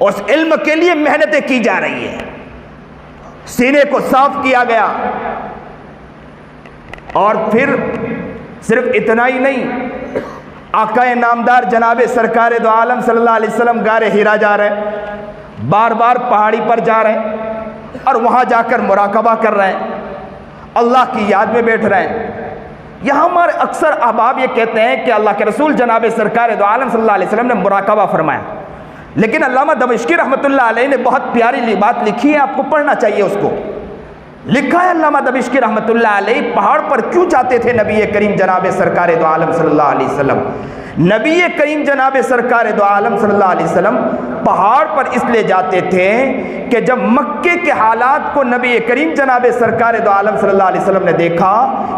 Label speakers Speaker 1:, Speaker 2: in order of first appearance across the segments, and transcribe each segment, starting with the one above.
Speaker 1: اس علم کے لیے محنتیں کی جا رہی ہیں، سینے کو صاف کیا گیا۔ اور پھر صرف اتنا ہی نہیں، آقا نامدار جناب سرکار دو عالم صلی اللہ علیہ وسلم غار ہیرا جا رہے ہیں، بار بار پہاڑی پر جا رہے ہیں اور وہاں جا کر مراقبہ کر رہے ہیں، اللہ کی یاد میں بیٹھ رہے ہیں۔ یہاں ہمارے اکثر احباب یہ کہتے ہیں کہ اللہ کے رسول جناب سرکار دو عالم صلی اللہ علیہ وسلم نے مراقبہ فرمایا، لیکن علامہ دمشقی رحمۃ اللہ علیہ نے بہت پیاری بات لکھی ہے، آپ کو پڑھنا چاہیے اس کو۔ لکھا ہے علامہ دمشقی رحمۃ اللہ علیہ، پہاڑ پر کیوں جاتے تھے نبی کریم جناب سرکار دو عالم صلی اللہ علیہ وسلم؟ نبی کریم جناب سرکار دو عالم صلی اللہ علیہ وسلم پہاڑ پر اس لیے جاتے تھے کہ جب مکے کے حالات کو نبی کریم جناب سرکار دو عالم صلی اللہ علیہ وسلم نے دیکھا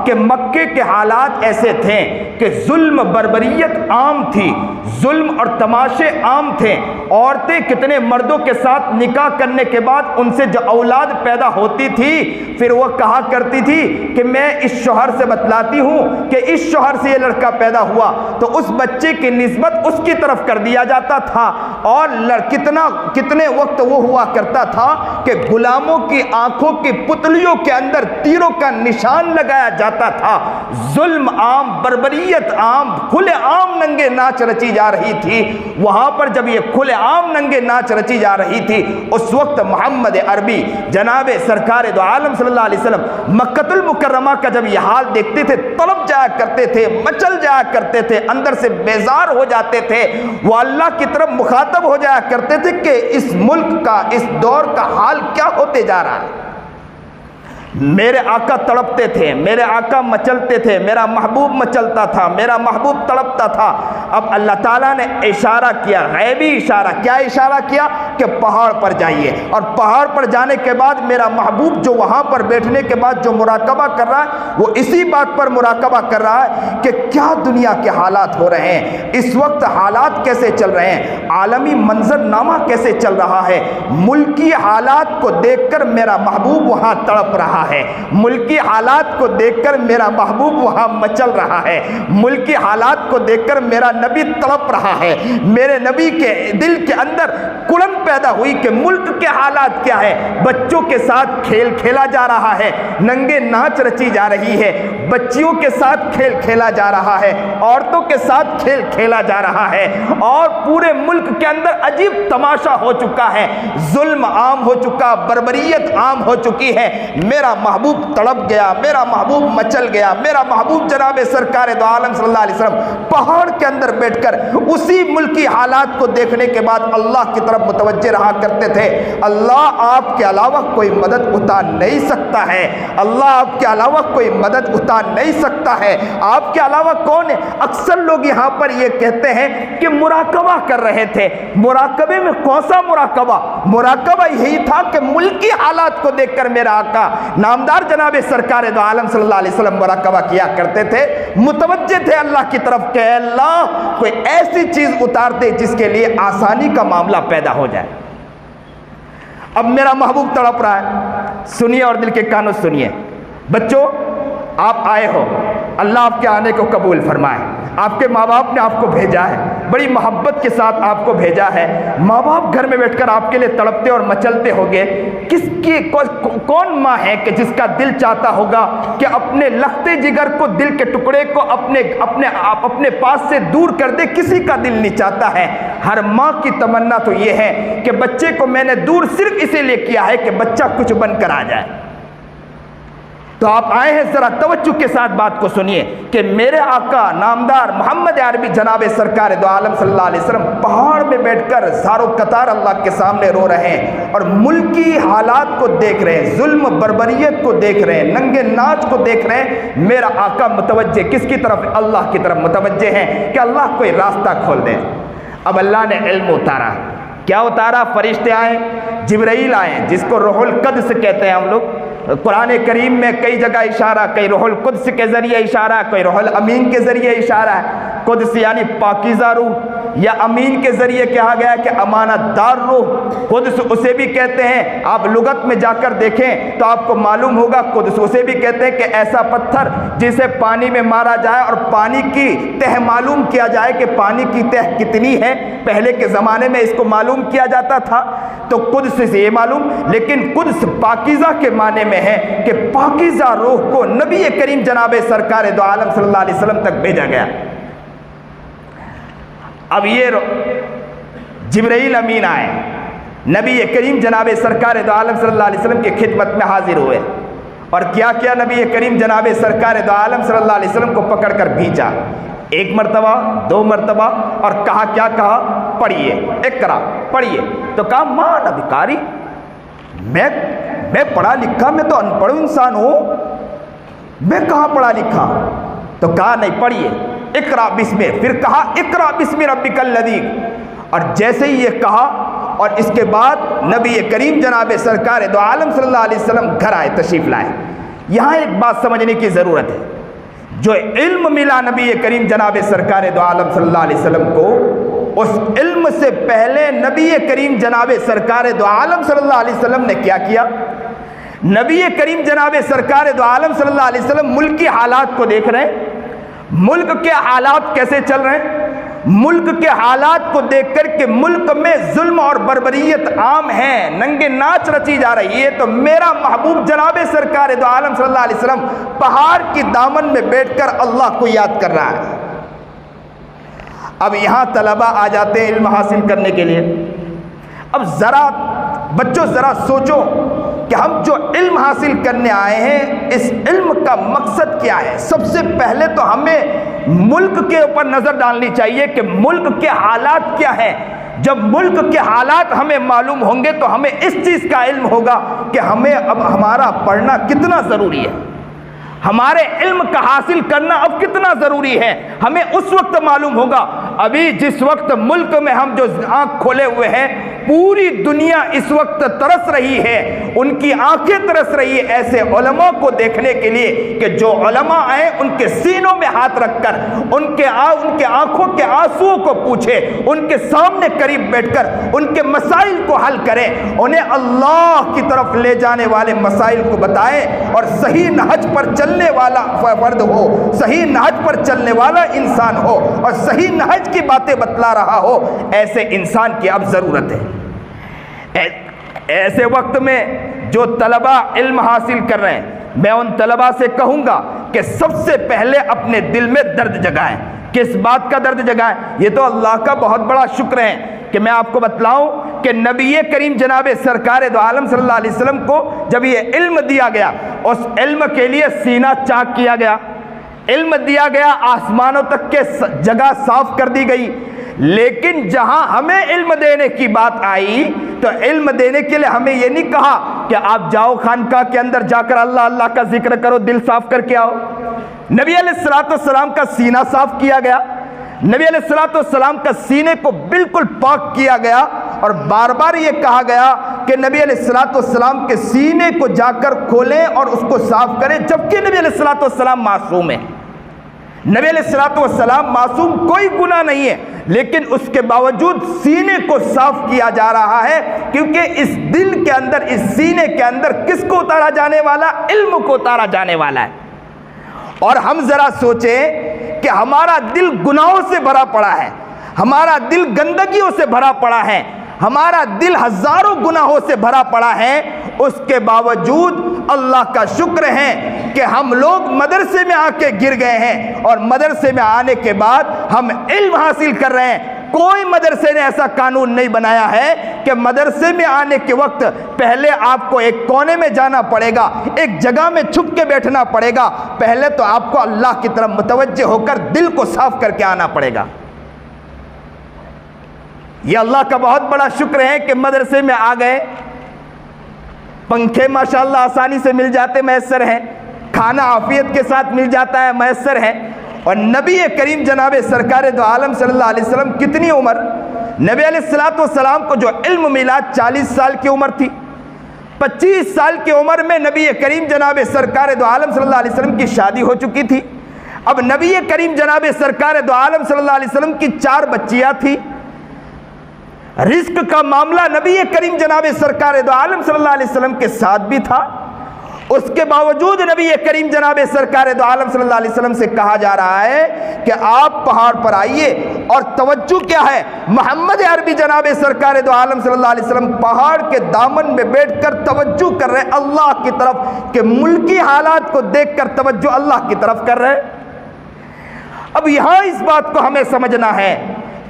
Speaker 1: کہ مکے کے حالات ایسے تھے کہ ظلم بربریت عام تھی، ظلم اور تماشے عام تھے، عورتیں کتنے مردوں کے ساتھ نکاح کرنے کے بعد ان سے جو اولاد پیدا ہوتی تھی پھر وہ کہا کرتی تھی کہ میں اس شوہر سے بتلاتی ہوں کہ اس شوہر سے یہ لڑکا پیدا ہوا، تو اس بچے کی نسبت اس کی طرف کر دیا جاتا تھا، اور کتنے وقت وہ ہوا کرتا تھا کہ غلاموں کی آنکھوں کی پتلیوں کے اندر تیروں کا نشان لگایا جاتا تھا۔ ظلم عام، بربریت عام، کھلے عام ننگے ناچ رچی جا رہی تھی۔ وہاں پر جب یہ کھلے عام ننگے ناچ رچی جا رہی تھی، اس وقت محمد عربی جناب سرکار دو عالم صلی اللہ علیہ وسلم مکہ المکرمہ کا جب یہ حال دیکھتے تھے طلب جایا کرتے تھے، مچل جایا کرتے تھے، اندر سے بیزار ہو جاتے تھے، وہ اللہ کی طرف مخاطب ہو جایا کرتے تھے کہ اس ملک کا، اس دور کا حال کیا ہوتے جا رہا ہے۔ میرے آقا تڑپتے تھے، میرے آقا مچلتے تھے، میرا محبوب مچلتا تھا، میرا محبوب تڑپتا تھا۔ اب اللہ تعالیٰ نے اشارہ کیا، غیبی اشارہ، کیا اشارہ کیا کہ پہاڑ پر جائیے، اور پہاڑ پر جانے کے بعد میرا محبوب جو وہاں پر بیٹھنے کے بعد جو مراقبہ کر رہا ہے وہ اسی بات پر مراقبہ کر رہا ہے کہ کیا دنیا کے حالات ہو رہے ہیں، اس وقت حالات کیسے چل رہے ہیں، عالمی منظرنامہ کیسے چل رہا ہے۔ ملکی حالات کو دیکھ کر میرا محبوب وہاں تڑپ رہا ہے، ملکی حالات کو دیکھ کر میرا محبوب وہاں مچل رہا ہے، ملکی حالات کو دیکھ کر میرا نبی تڑپ رہا ہے۔ میرے نبی کے دل کے اندر کڑن پیدا ہوئی کہ ملک کے حالات کیا ہے۔ بچوں کے ساتھ کھیل کھیلا جا رہا ہے، ننگے ناچ رچی جا رہی ہے، بچیوں کے ساتھ کھیل کھیلا جا رہا ہے، عورتوں کے ساتھ کھیل کھیلا جا رہا ہے، اور پورے ملک کے اندر عجیب تماشا ہو چکا ہے، ظلم عام ہو چکا، بربریت عام ہو چکی ہے۔ میرا محبوب تڑپ گیا، میرا محبوب مچل گیا، میرا محبوب جناب سرکار دو عالم صلی اللہ علیہ وسلم پہاڑ کے اندر بیٹھ کر اسی ملکی حالات کو دیکھنے کے بعد اللہ کی طرف متوجہ رہا کرتے تھے۔ اللہ آپ کے علاوہ کوئی مدد اٹھا نہیں سکتا ہے، اللہ آپ کے علاوہ کوئی مدد اٹھا نہیں سکتا ہے، آپ کے علاوہ کون ہے؟ اکثر لوگ یہاں پر یہ کہتے ہیں کہ مراقبہ کر رہے تھے۔ مراقبے میں کون سا مراقبہ؟ مراقبہ یہی تھا کہ ملکی حالات کو دیکھ کر میرا آقا نامدار جناب سرکار دو عالم صلی اللہ علیہ وسلم مراقبہ کیا کرتے تھے، متوجہ تھے اللہ کی طرف کہ اللہ کوئی ایسی چیز اتار دے جس کے لیے آسانی کا معاملہ پیدا ہو جائے۔ اب میرا محبوب تڑپ رہا ہے، سنیے اور دل کے کانوں سنیے۔ بچوں آپ آئے ہو، اللہ آپ کے آنے کو قبول فرمائے۔ آپ کے ماں باپ نے آپ کو بھیجا ہے، بڑی محبت کے ساتھ آپ کو بھیجا ہے۔ ماں باپ گھر میں بیٹھ کر آپ کے لیے تڑپتے اور مچلتے ہوگے۔ کون ماں ہے کہ جس کا دل چاہتا ہوگا کہ اپنے لختے جگر کو، دل کے ٹکڑے کو اپنے پاس سے دور کر دے؟ کسی کا دل نہیں چاہتا ہے۔ ہر ماں کی تمنا تو یہ ہے کہ بچے کو میں نے دور صرف اسی لیے کیا ہے کہ بچہ کچھ بن کر آ جائے۔ تو آپ آئے ہیں، ذرا توجہ کے ساتھ بات کو سنیے کہ میرے آقا نامدار محمد عربی جناب سرکار دو عالم صلی اللہ علیہ وسلم پہاڑ میں بیٹھ کر زارو قطار اللہ کے سامنے رو رہے ہیں اور ملکی حالات کو دیکھ رہے ہیں، ظلم بربریت کو دیکھ رہے ہیں، ننگے ناچ کو دیکھ رہے ہیں۔ میرا آقا متوجہ کس کی طرف؟ اللہ کی طرف متوجہ ہیں کہ اللہ کوئی راستہ کھول دے۔ اب اللہ نے علم اتارا، کیا اتارا؟ فرشتے آئے، جبرائیل آئے جس کو روح القدس کہتے ہیں ہم لوگ۔ قرآن کریم میں کئی جگہ اشارہ، کئی روح القدس کے ذریعے اشارہ، کوئی روح الامین کے ذریعے اشارہ ہے۔ قدس یعنی پاکیزہ روح، یا امین کے ذریعے کہا گیا کہ امانت دار روح، قدس اسے بھی کہتے ہیں۔ آپ لغت میں جا کر دیکھیں تو آپ کو معلوم ہوگا قدس اسے بھی کہتے ہیں کہ ایسا پتھر جسے پانی میں مارا جائے اور پانی کی تہ معلوم کیا جائے کہ پانی کی تہ کتنی ہے، پہلے کے زمانے میں اس کو معلوم کیا جاتا تھا، تو قدس سے یہ معلوم۔ لیکن قدس پاکیزہ کے معنی میں ہے کہ پاکیزہ روح کو نبی کریم جناب سرکار دو عالم صلی اللہ علیہ وسلم تک بھیجا گیا۔ اب یہ جبرائیل امین آئے، نبی کریم جناب سرکار دو عالم صلی اللہ علیہ وسلم کی خدمت میں حاضر ہوئے، اور کیا کیا نبی کریم جناب سرکار دو عالم صلی اللہ علیہ وسلم کو پکڑ کر بھیجا، 1 مرتبہ 2 مرتبہ، اور کہا کیا کہا؟ پڑھیے، اقرا پڑھیے۔ تو کہا ماں نبی کاری، میں پڑھا لکھا، میں تو ان پڑھ انسان ہوں، میں کہاں پڑھا لکھا؟ تو کہا نہیں پڑھیے، اقرا بسم، پھر کہا اقرا بسم ربک الذی، اور جیسے ہی یہ کہا اور اس کے بعد نبی کریم جناب سرکار دو عالم صلی اللہ علیہ وسلم گھر آئے، تشریف لائے۔ یہاں ایک بات سمجھنے کی ضرورت ہے، جو علم ملا نبی کریم جناب سرکار دو عالم صلی اللہ علیہ وسلم کو، اس علم سے پہلے نبی کریم جناب سرکار دو عالم صلی اللہ علیہ وسلم نے کیا کیا؟ نبی کریم جناب سرکار دو عالم صلی اللہ علیہ وسلم ملک کی حالات کو دیکھ رہے ہیں، ملک کے حالات کیسے چل رہے ہیں، ملک کے حالات کو دیکھ کر کہ ملک میں ظلم اور بربریت عام ہے، ننگے ناچ رچی جا رہی ہے، تو میرا محبوب جناب سرکار دو عالم صلی اللہ علیہ وسلم پہاڑ کی دامن میں بیٹھ کر اللہ کو یاد کر رہا ہے۔ اب یہاں طلبہ آ جاتے ہیں علم حاصل کرنے کے لیے۔ اب ذرا بچوں ذرا سوچو کہ ہم جو علم حاصل کرنے آئے ہیں، اس علم کا مقصد کیا ہے؟ سب سے پہلے تو ہمیں ملک کے اوپر نظر ڈالنی چاہیے کہ ملک کے حالات کیا ہیں۔ جب ملک کے حالات ہمیں معلوم ہوں گے تو ہمیں اس چیز کا علم ہوگا کہ ہمیں اب ہمارا پڑھنا کتنا ضروری ہے، ہمارے علم کا حاصل کرنا اب کتنا ضروری ہے، ہمیں اس وقت معلوم ہوگا۔ ابھی جس وقت ملک میں ہم جو آنکھ کھولے ہوئے ہیں، پوری دنیا اس وقت ترس رہی ہے، ان کی آنکھیں ترس رہی ہے ایسے علماء کو دیکھنے کے لیے کہ جو علماء آئیں ان کے سینوں میں ہاتھ رکھ کر ان کے آنکھوں کے آنسوؤں کو پوچھے، ان کے سامنے قریب بیٹھ کر ان کے مسائل کو حل کریں، انہیں اللہ کی طرف لے جانے والے مسائل کو بتائیں، اور صحیح نہج پر چلنے والا فرد ہو، صحیح نہج پر چلنے والا انسان ہو اور صحیح نہج کی باتیں بتلا رہا ہو، ایسے انسان کی اب ضرورت ہے۔ ایسے وقت میں جو طلبہ علم حاصل کر رہے ہیں، میں ان طلبہ سے کہوں گا کہ سب سے پہلے اپنے دل میں درد جگائیں۔ کس بات کا درد جگائیں؟ یہ تو اللہ کا بہت بڑا شکر ہے کہ میں آپ کو بتلاؤں کہ نبی کریم جناب سرکار دو عالم صلی اللہ علیہ وسلم کو جب یہ علم دیا گیا، اس علم کے لیے سینہ چاک کیا گیا، علم دیا گیا، آسمانوں تک کے جگہ صاف کر دی گئی، لیکن جہاں ہمیں علم دینے کی بات آئی تو علم دینے کے لیے ہمیں یہ نہیں کہا کہ آپ جاؤ خانقاہ کے اندر جا کر اللہ اللہ کا ذکر کرو، دل صاف کر کے آؤ۔ نبی علیہ السلام کا سینہ صاف کیا گیا، نبی علیہ السلام کا سینے کو بالکل پاک کیا گیا، اور بار بار یہ کہا گیا کہ نبی علیہ السلام کے سینے کو جا کر کھولیں اور اس کو صاف کریں، جبکہ نبی علیہ السلام معصوم ہے، نبی علیہ السلام معصوم، کوئی گناہ نہیں ہے، لیکن اس کے باوجود سینے کو صاف کیا جا رہا ہے، کیونکہ اس دل کے اندر، اس سینے کے اندر کس کو اتارا جانے والا؟ علم کو اتارا جانے والا ہے۔ اور ہم ذرا سوچیں کہ ہمارا دل گناہوں سے بھرا پڑا ہے، ہمارا دل گندگیوں سے بھرا پڑا ہے، ہمارا دل ہزاروں گناہوں سے بھرا پڑا ہے، اس کے باوجود اللہ کا شکر ہے کہ ہم لوگ مدرسے میں آ کے گر گئے ہیں، اور مدرسے میں آنے کے بعد ہم علم حاصل کر رہے ہیں۔ کوئی مدرسے نے ایسا قانون نہیں بنایا ہے کہ مدرسے میں آنے کے وقت پہلے آپ کو ایک کونے میں جانا پڑے گا، ایک جگہ میں چھپ کے بیٹھنا پڑے گا، پہلے تو آپ کو اللہ کی طرف متوجہ ہو کر دل کو صاف کر کے آنا پڑے گا۔ یہ اللہ کا بہت بڑا شکر ہے کہ مدرسے میں آ گئے، پنکھے ماشاءاللہ آسانی سے مل جاتے میسر ہیں، کھانا عافیت کے ساتھ مل جاتا ہے میسر ہے، اور نبی کریم جناب سرکار دو عالم صلی اللہ علیہ وسلم کتنی عمر؟ نبی علیہ السلام کو جو علم ملا 40 سال کی عمر تھی، 25 سال کی عمر میں نبی کریم جناب سرکار دو عالم صلی اللہ علیہ وسلم کی شادی ہو چکی تھی، اب نبی کریم جناب سرکار دو عالم صلی اللہ علیہ وسلم کی 4 بچیاں تھی، رزق کا معاملہ نبی کریم جناب سرکار دو عالم صلی اللہ علیہ وسلم کے ساتھ بھی تھا، اس کے باوجود نبی کریم جناب سرکار دو عالم صلی اللہ علیہ وسلم سے کہا جا رہا ہے کہ آپ پہاڑ پر آئیے، اور توجہ کیا ہے، محمد عربی جناب سرکار دو عالم صلی اللہ علیہ وسلم پہاڑ کے دامن میں بیٹھ کر توجہ کر رہے اللہ کی طرف، کہ ملکی حالات کو دیکھ کر توجہ اللہ کی طرف کر رہے۔ اب یہاں اس بات کو ہمیں سمجھنا ہے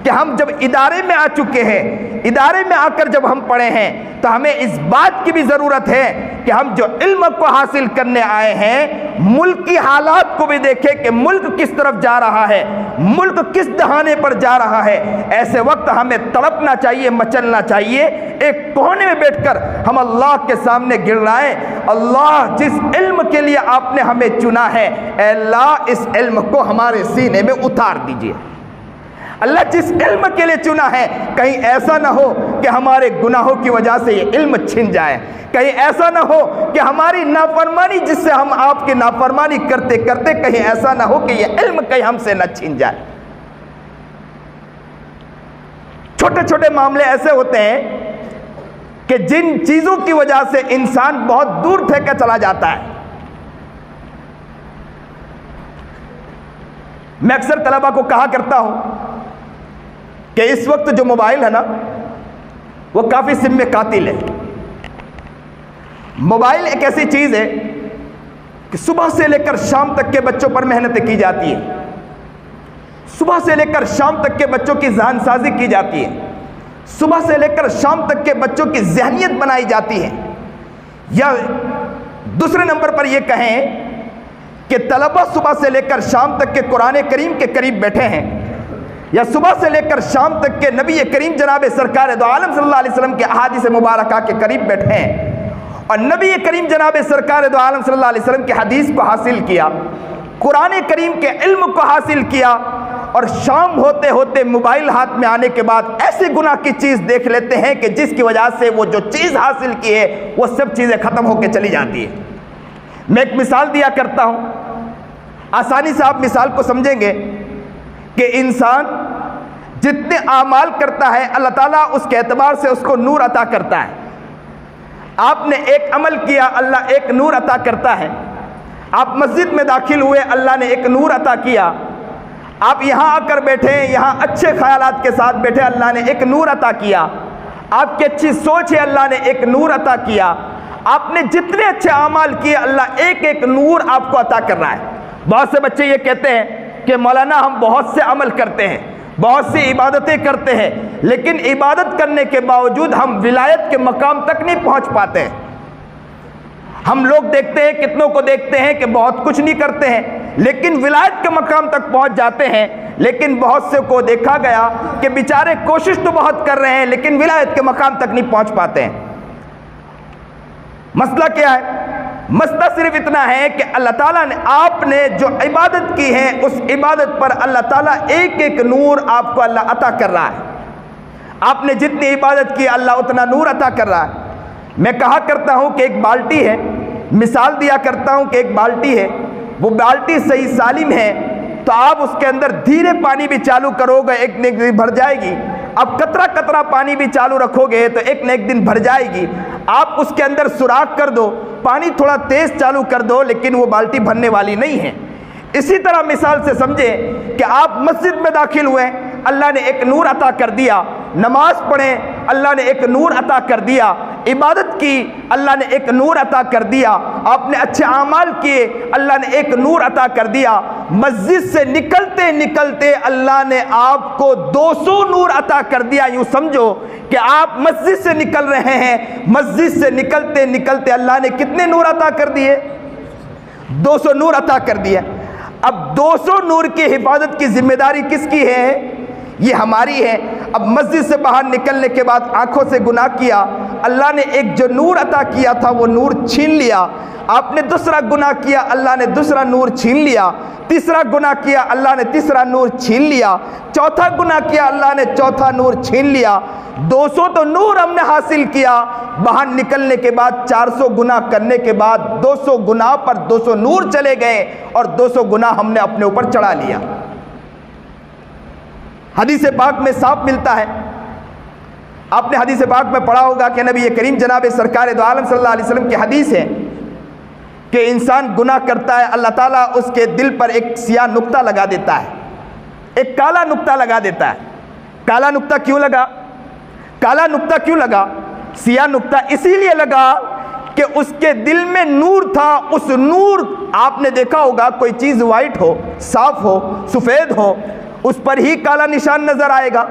Speaker 1: کہ ہم جب ادارے میں آ چکے ہیں، ادارے میں آ کر جب ہم پڑھے ہیں، تو ہمیں اس بات کی بھی ضرورت ہے کہ ہم جو علم کو حاصل کرنے آئے ہیں، ملک کی حالات کو بھی دیکھیں کہ ملک کس طرف جا رہا ہے، ملک کس دہانے پر جا رہا ہے۔ ایسے وقت ہمیں تڑپنا چاہیے، مچلنا چاہیے، ایک کونے میں بیٹھ کر ہم اللہ کے سامنے گڑائیں، اللہ جس علم کے لیے آپ نے ہمیں چنا ہے، اے اللہ اس علم کو ہمارے سینے میں اتار دیجئے۔ اللہ جس علم کے لیے چنا ہے، کہیں ایسا نہ ہو کہ ہمارے گناہوں کی وجہ سے یہ علم چھن جائے، کہیں ایسا نہ ہو کہ ہماری نافرمانی جس سے ہم آپ کی نافرمانی کرتے کرتے، کہیں ایسا نہ ہو کہ یہ علم کہیں ہم سے نہ چھن جائے۔ چھوٹے چھوٹے معاملے ایسے ہوتے ہیں کہ جن چیزوں کی وجہ سے انسان بہت دور پھینکا چلا جاتا ہے۔ میں اکثر طلبہ کو کہا کرتا ہوں کہ اس وقت جو موبائل ہے نا، وہ کافی سم میں قاتل ہے۔ موبائل ایک ایسی چیز ہے کہ صبح سے لے کر شام تک کے بچوں پر محنتیں کی جاتی ہیں، صبح سے لے کر شام تک کے بچوں کی ذہن سازی کی جاتی ہے، صبح سے لے کر شام تک کے بچوں کی ذہنیت بنائی جاتی ہے۔ یا دوسرے نمبر پر یہ کہیں کہ طلبہ صبح سے لے کر شام تک کے قرآن کریم کے قریب بیٹھے ہیں، یا صبح سے لے کر شام تک کے نبی کریم جناب سرکار دو عالم صلی اللہ علیہ وسلم کے احادیث مبارکہ کے قریب بیٹھے ہیں، اور نبی کریم جناب سرکار دو عالم صلی اللہ علیہ وسلم کی حدیث کو حاصل کیا، قرآن کریم کے علم کو حاصل کیا، اور شام ہوتے ہوتے موبائل ہاتھ میں آنے کے بعد ایسے گناہ کی چیز دیکھ لیتے ہیں کہ جس کی وجہ سے وہ جو چیز حاصل کی ہے وہ سب چیزیں ختم ہو کے چلی جاتی ہیں۔ میں ایک مثال دیا کرتا ہوں، آسانی سے آپ مثال کو سمجھیں گے کہ انسان جتنے اعمال کرتا ہے، اللہ تعالیٰ اس کے اعتبار سے اس کو نور عطا کرتا ہے۔ آپ نے ایک عمل کیا، اللہ ایک نور عطا کرتا ہے۔ آپ مسجد میں داخل ہوئے، اللہ نے ایک نور عطا کیا۔ آپ یہاں آ کر بیٹھے، یہاں اچھے خیالات کے ساتھ بیٹھے، اللہ نے ایک نور عطا کیا۔ آپ کی اچھی سوچ ہے، اللہ نے ایک نور عطا کیا۔ آپ نے جتنے اچھے اعمال کیے، اللہ ایک ایک نور آپ کو عطا کر رہا ہے۔ بہت سے بچے یہ کہتے ہیں کہ مولانا ہم بہت سے عمل کرتے ہیں، بہت سی عبادتیں کرتے ہیں، لیکن عبادت کرنے کے باوجود ہم ولایت کے مقام تک نہیں پہنچ پاتے ہیں۔ ہم لوگ دیکھتے ہیں، کتنوں کو دیکھتے ہیں کہ بہت کچھ نہیں کرتے ہیں لیکن ولایت کے مقام تک پہنچ جاتے ہیں، لیکن بہت سے کو دیکھا گیا کہ بیچارے کوشش تو بہت کر رہے ہیں لیکن ولایت کے مقام تک نہیں پہنچ پاتے ہیں۔ مسئلہ کیا ہے؟ مسئلہ صرف اتنا ہے کہ اللہ تعالیٰ نے آپ نے جو عبادت کی ہے، اس عبادت پر اللہ تعالیٰ ایک ایک نور آپ کو اللہ عطا کر رہا ہے۔ آپ نے جتنی عبادت کی، اللہ اتنا نور عطا کر رہا ہے۔ میں کہا کرتا ہوں کہ ایک بالٹی ہے، مثال دیا کرتا ہوں کہ ایک بالٹی ہے، وہ بالٹی صحیح سالم ہے تو آپ اس کے اندر دھیرے پانی بھی چالو کرو گے، ایک نہ ایک دن بھر جائے گی۔ اب قطرہ قطرہ پانی بھی چالو رکھو گے تو ایک نہ ایک دن بھر جائے گی۔ آپ اس کے اندر سوراخ کر دو، پانی تھوڑا تیز چالو کر دو، لیکن وہ بالٹی بھرنے والی نہیں ہے۔ اسی طرح مثال سے سمجھیں کہ آپ مسجد میں داخل ہوئے، اللہ نے ایک نور عطا کر دیا، نماز پڑھیں، اللہ نے ایک نور عطا کر دیا، عبادت کی، اللہ نے ایک نور عطا کر دیا، آپ نے اچھے اعمال کیے، اللہ نے ایک نور عطا کر دیا۔ مسجد سے نکلتے نکلتے اللہ نے آپ کو 200 نور عطا کر دیا۔ یوں سمجھو کہ آپ مسجد سے نکل رہے ہیں، مسجد سے نکلتے نکلتے اللہ نے کتنے نور عطا کر دیے؟ 200 نور عطا کر دیا۔ اب 200 نور کی حفاظت کی ذمہ داری کس کی ہے؟ یہ ہماری ہے۔ اب مسجد سے باہر نکلنے کے بعد آنکھوں سے گناہ کیا، اللہ نے ایک جو نور عطا کیا تھا وہ نور چھین لیا۔ آپ نے دوسرا گناہ کیا، اللہ نے دوسرا نور چھین لیا، تیسرا گناہ کیا، اللہ نے تیسرا نور چھین لیا، چوتھا گناہ کیا، اللہ نے چوتھا نور چھین لیا۔ 200 تو نور ہم نے حاصل کیا، باہر نکلنے کے بعد 400 گناہ کرنے کے بعد 200 گناہ پر 200 نور چلے گئے اور 200 گناہ ہم نے اپنے اوپر چڑھا لیا۔ حدیث پاک میں صاف ملتا ہے، آپ نے حدیث پاک میں پڑھا ہوگا کہ نبی کریم جناب سرکار دو عالم صلی اللہ علیہ وسلم کی حدیث ہے کہ انسان گناہ کرتا ہے، اللہ تعالیٰ اس کے دل پر ایک سیاہ نقطہ لگا دیتا ہے، ایک کالا نقطہ لگا دیتا ہے۔ کالا نقطہ کیوں لگا؟ کالا نقطہ کیوں لگا؟ سیاہ نقطہ اسی لیے لگا کہ اس کے دل میں نور تھا، اس نور، آپ نے دیکھا ہوگا کوئی چیز وائٹ ہو، صاف ہو، سفید ہو، اس پر ہی کالا نشان نظر آئے گا۔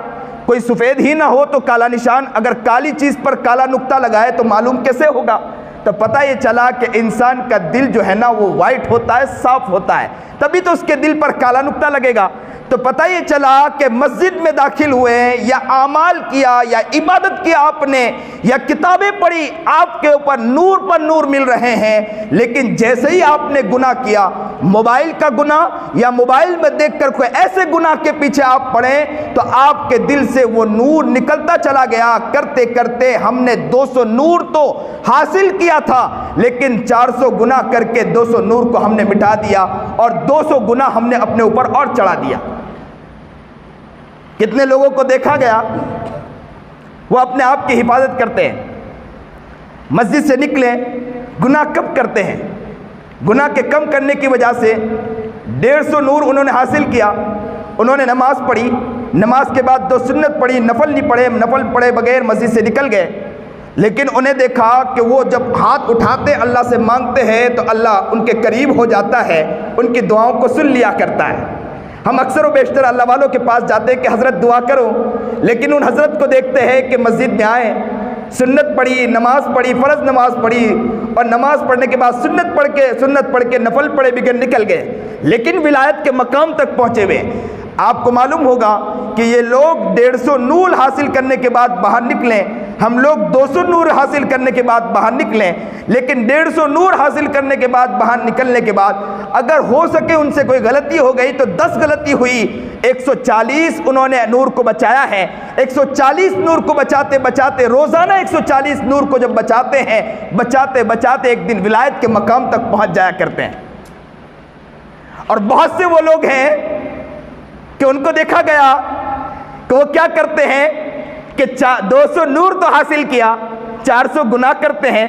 Speaker 1: کوئی سفید ہی نہ ہو تو کالا نشان، اگر کالی چیز پر کالا نقطہ لگائے تو معلوم کیسے ہوگا؟ تو پتہ یہ چلا کہ انسان کا دل جو ہے نا وہ وائٹ ہوتا ہے، صاف ہوتا ہے، تبھی تو اس کے دل پر کالا نقطہ لگے گا۔ تو پتہ یہ چلا کہ مسجد میں داخل ہوئے یا اعمال کیا یا عبادت کیا آپ نے یا کتابیں پڑھی، آپ کے اوپر نور پر نور مل رہے ہیں، لیکن جیسے ہی آپ نے گناہ کیا، موبائل کا گناہ یا موبائل میں دیکھ کر کوئی ایسے گناہ کے پیچھے آپ پڑیں تو آپ کے دل سے وہ نور نکلتا چلا گیا۔ کرتے کرتے ہم نے 200 نور تو حاصل کیا تھا، لیکن 400 گناہ کر کے 200 نور کو ہم نے مٹا دیا اور 200 گناہ ہم نے اپنے اوپر اور چڑھا دیا۔ کتنے لوگوں کو دیکھا گیا وہ اپنے آپ کی حفاظت کرتے ہیں، مسجد سے نکلے گناہ کب کرتے ہیں؟ گناہ کے کم کرنے کی وجہ سے 150 نور انہوں نے حاصل کیا۔ انہوں نے نماز پڑھی، نماز کے بعد 2 سنت پڑھی، نفل نہیں پڑھے، نفل پڑھے بغیر مسجد سے نکل گئے، لیکن انہیں دیکھا کہ وہ جب ہاتھ اٹھاتے اللہ سے مانگتے ہیں تو اللہ ان کے قریب ہو جاتا ہے، ان کی دعاؤں کو سن لیا کرتا ہے۔ ہم اکثر و بیشتر اللہ والوں کے پاس جاتے ہیں کہ حضرت دعا کرو، لیکن ان حضرت کو دیکھتے ہیں کہ مسجد میں آئے، سنت پڑھی، نماز پڑھی، فرض نماز پڑھی اور نماز پڑھنے کے بعد سنت پڑھ کے نفل پڑھے بغیر نکل گئے، لیکن ولایت کے مقام تک پہنچے ہوئے۔ آپ کو معلوم ہوگا کہ یہ لوگ 150 نور حاصل کرنے کے بعد باہر نکلیں، ہم لوگ 200 نور حاصل کرنے کے بعد باہر نکلیں، لیکن 150 نور حاصل کرنے کے بعد باہر نکلنے کے بعد اگر ہو سکے ان سے کوئی غلطی ہو گئی تو 10 غلطی ہوئی، 140 انہوں نے نور کو بچایا ہے۔ 140 نور کو بچاتے بچاتے، روزانہ 140 نور کو جب بچاتے ہیں، بچاتے بچاتے ایک دن ولایت کے مقام تک پہنچ جایا کرتے ہیں۔ اور بہت سے وہ لوگ ہیں کہ ان کو دیکھا گیا کہ وہ کیا کرتے ہیں کہ 200 نور تو حاصل کیا، 400 گناہ کرتے ہیں،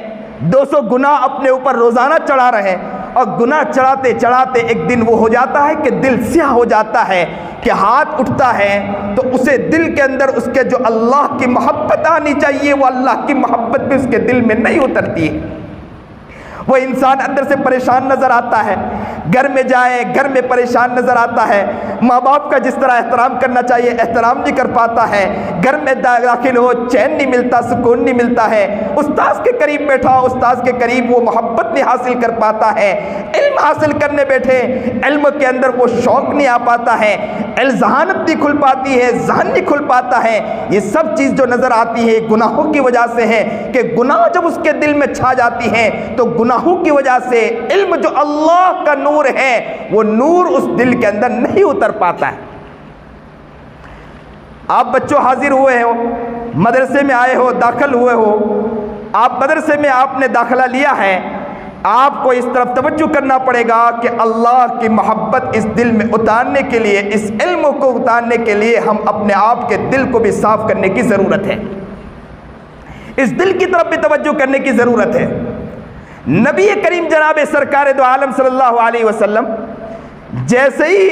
Speaker 1: 200 گناہ اپنے اوپر روزانہ چڑھا رہے ہیں، اور گناہ چڑھاتے چڑھاتے ایک دن وہ ہو جاتا ہے کہ دل سیاہ ہو جاتا ہے کہ ہاتھ اٹھتا ہے تو اسے دل کے اندر اس کے جو اللہ کی محبت آنی چاہیے وہ اللہ کی محبت بھی اس کے دل میں نہیں اترتی ہے۔ وہ انسان اندر سے پریشان نظر آتا ہے، گھر میں جائے گھر میں پریشان نظر آتا ہے، ماں باپ کا جس طرح احترام کرنا چاہیے احترام نہیں کر پاتا ہے، گھر میں داخل ہو چین نہیں ملتا، سکون نہیں ملتا ہے، استاذ کے قریب بیٹھا استاذ کے قریب وہ محبت نہیں حاصل کر پاتا ہے، علم حاصل کرنے بیٹھے علم کے اندر وہ شوق نہیں آ پاتا ہے، ذہانت نہیں کھل پاتی ہے، ذہن نہیں کھل پاتا ہے۔ یہ سب چیز جو نظر آتی ہے گناہوں کی وجہ سے ہے کہ گناہ جب اس کے دل میں چھا جاتی ہے تو گناہوں کی وجہ سے علم جو اللہ کا نور ہے وہ نور اس دل کے اندر نہیں اتر پاتا ہے۔ آپ بچوں حاضر ہوئے ہو، مدرسے میں آئے ہو، داخل ہوئے ہو، آپ مدرسے میں آپ نے داخلہ لیا ہے، آپ کو اس طرف توجہ کرنا پڑے گا کہ اللہ کی محبت اس دل میں اتارنے کے لیے، اس علم کو اتارنے کے لیے ہم اپنے آپ کے دل کو بھی صاف کرنے کی ضرورت ہے، اس دل کی طرف بھی توجہ کرنے کی ضرورت ہے۔ نبی کریم جناب سرکار دو عالم صلی اللہ علیہ وسلم جیسے ہی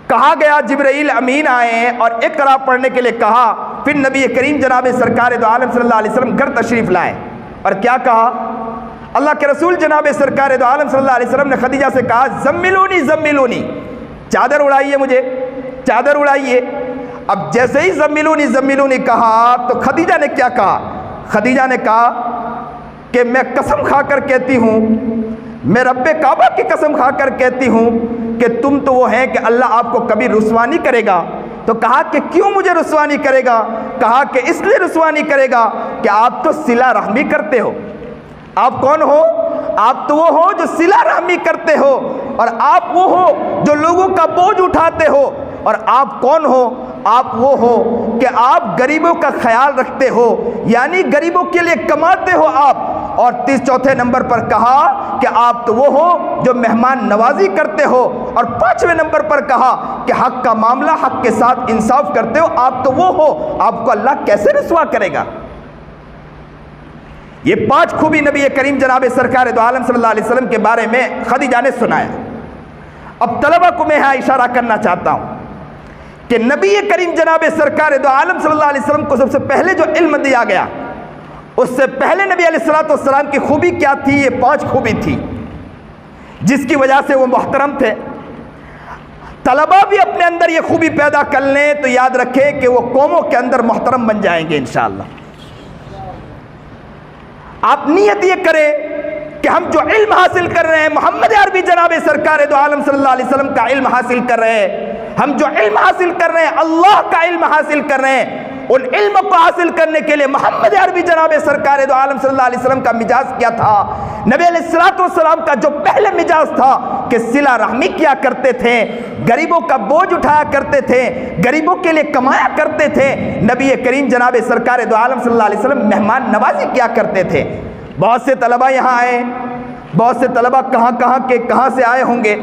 Speaker 1: کہا گیا جبرائیل امین آئے اور اقرا پڑھنے کے لیے کہا، پھر نبی کریم جناب سرکار دو عالم صلی اللہ علیہ وسلم گھر تشریف لائے اور کیا کہا؟ اللہ کے رسول جناب سرکار دو عالم صلی اللہ علیہ وسلم نے خدیجہ سے کہا زملونی زملونی، چادر اڑائیے، مجھے چادر اڑائیے۔ اب جیسے ہی زملونی زملونی کہا تو خدیجہ نے کیا کہا؟ خدیجہ نے کہا کہ میں قسم کھا کر کہتی ہوں، میں رب کعبہ کی قسم کھا کر کہتی ہوں کہ تم تو وہ ہیں کہ اللہ آپ کو کبھی رسوا نہیں کرے گا۔ تو کہا کہ کیوں مجھے رسوا نہیں کرے گا؟ کہا کہ اس لیے رسوا نہیں کرے گا کہ آپ تو صلہ رحمی کرتے ہو۔ آپ کون ہو؟ آپ تو وہ ہو جو صلہ رحمی کرتے ہو، اور آپ وہ ہو جو لوگوں کا بوجھ اٹھاتے ہو، اور آپ کون ہو؟ آپ وہ ہو کہ آپ غریبوں کا خیال رکھتے ہو، یعنی غریبوں کے لیے کماتے ہو آپ۔ اور چوتھے نمبر پر کہا کہ آپ تو وہ ہو جو مہمان نوازی کرتے ہو، اور پانچویں نمبر پر کہا کہ حق کا معاملہ حق کے ساتھ انصاف کرتے ہو۔ آپ تو وہ ہو، آپ کو اللہ کیسے رسوا کرے گا؟ یہ 5 خوبی نبی کریم جناب سرکار دو عالم صلی اللہ علیہ وسلم کے بارے میں خدیجہ نے سنایا۔ اب طلبہ کو میں یہاں اشارہ کرنا چاہتا ہوں کہ نبی کریم جناب سرکار دو عالم صلی اللہ علیہ وسلم کو سب سے پہلے جو علم دیا گیا، اس سے پہلے نبی علیہ السلام کی خوبی کیا تھی؟ یہ 5 خوبی تھی جس کی وجہ سے وہ محترم تھے۔ طلبہ بھی اپنے اندر یہ خوبی پیدا کر لیں تو یاد رکھیں کہ وہ قوموں کے اندر محترم بن جائیں گے انشاءاللہ۔ آپ نیت یہ کریں کہ ہم جو علم حاصل کر رہے ہیں، محمد عربی جناب سرکار دو عالم صلی اللہ علیہ وسلم کا علم حاصل کر رہے ہیں، ہم جو علم حاصل کر رہے ہیں اللہ کا علم حاصل کر رہے ہیں، ان علم کو حاصل کرنے کے لیے محمد عربی جناب سرکار دو عالم صلی اللہ علیہ وسلم کا مزاج کیا تھا؟ نبی علیہ السلام کا جو پہلے مزاج تھا کہ صلہ رحمی کیا کرتے تھے، غریبوں کا بوجھ اٹھایا کرتے تھے، غریبوں کے لیے کمایا کرتے تھے۔ نبی کریم جناب سرکار دو عالم صلی اللہ علیہ وسلم مہمان نوازی کیا کرتے تھے۔ بہت سے طلبہ یہاں آئے، بہت سے طلبہ کہاں سے آئے ہوں گے،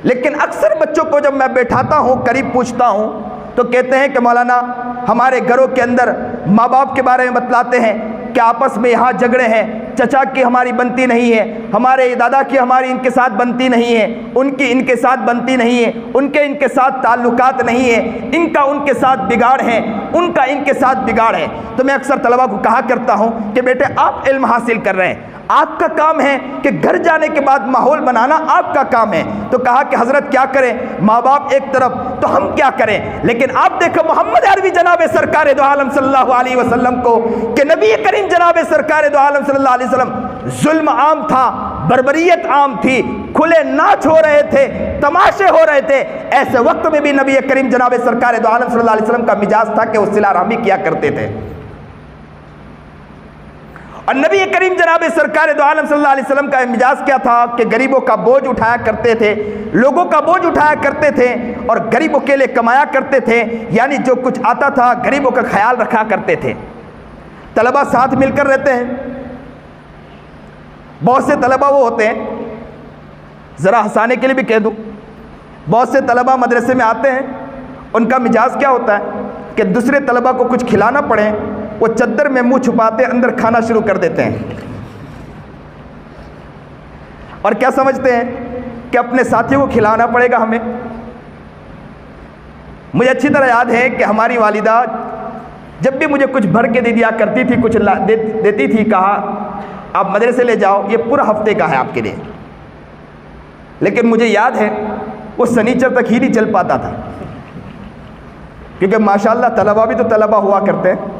Speaker 1: لیکن اکثر بچوں کو جب میں بیٹھاتا ہوں، قریب پوچھتا ہوں، تو کہتے ہیں کہ مولانا ہمارے گھروں کے اندر ماں باپ کے بارے میں بتلاتے ہیں کہ آپس میں یہاں جھگڑے ہیں، چچا کی ہماری بنتی نہیں ہے، ہمارے دادا کی ہماری ان کے ساتھ بنتی نہیں ہے، ان کی ان کے ساتھ بنتی نہیں ہے، ان کے ساتھ تعلقات نہیں ہے، ان کا ان کے ساتھ بگاڑ ہے، ان کا ان کے ساتھ بگاڑ ہے۔ تو میں اکثر طلبہ کو کہا کرتا ہوں کہ بیٹے آپ علم حاصل کر رہے ہیں، آپ کا کام ہے کہ گھر جانے کے بعد ماحول بنانا آپ کا کام ہے۔ تو کہا کہ حضرت کیا کریں، ماں باپ ایک طرف تو ہم کیا کریں؟ لیکن آپ دیکھو محمد عربی جناب سرکار دو عالم صلی اللہ علیہ وسلم کو کہ نبی کریم جناب سرکار دو عالم صلی اللہ علیہ وسلم، ظلم عام تھا، بربریت عام تھی، کھلے ناچ ہو رہے تھے، تماشے ہو رہے تھے، ایسے وقت میں بھی نبی کریم جناب سرکار دو عالم صلی اللہ علیہ وسلم کا مزاج تھا کہ وہ صلہ رحمی کیا کرتے تھے۔ اور نبی کریم جناب سرکار دو عالم صلی اللہ علیہ وسلم کا مزاج کیا تھا کہ غریبوں کا بوجھ اٹھایا کرتے تھے، لوگوں کا بوجھ اٹھایا کرتے تھے، اور غریبوں کے لیے کمایا کرتے تھے، یعنی جو کچھ آتا تھا غریبوں کا خیال رکھا کرتے تھے۔ طلبہ ساتھ مل کر رہتے ہیں، بہت سے طلبہ وہ ہوتے ہیں، ذرا ہنسانے کے لیے بھی کہہ دوں، بہت سے طلبہ مدرسے میں آتے ہیں، ان کا مزاج کیا ہوتا ہے کہ دوسرے طلبہ کو کچھ کھلانا پڑے، وہ چادر میں منہ چھپاتے اندر کھانا شروع کر دیتے ہیں، اور کیا سمجھتے ہیں کہ اپنے ساتھیوں کو کھلانا پڑے گا ہمیں۔ مجھے اچھی طرح یاد ہے کہ ہماری والدہ جب بھی مجھے کچھ بھر کے دے دیا کرتی تھی، کچھ دیتی تھی، کہا آپ مدرسے لے جاؤ، یہ پورا ہفتے کا ہے آپ کے لیے۔ لیکن مجھے یاد ہے وہ سنیچر تک ہی نہیں چل پاتا تھا، کیونکہ ماشاءاللہ طلبہ بھی تو طلبہ ہوا کرتے ہیں،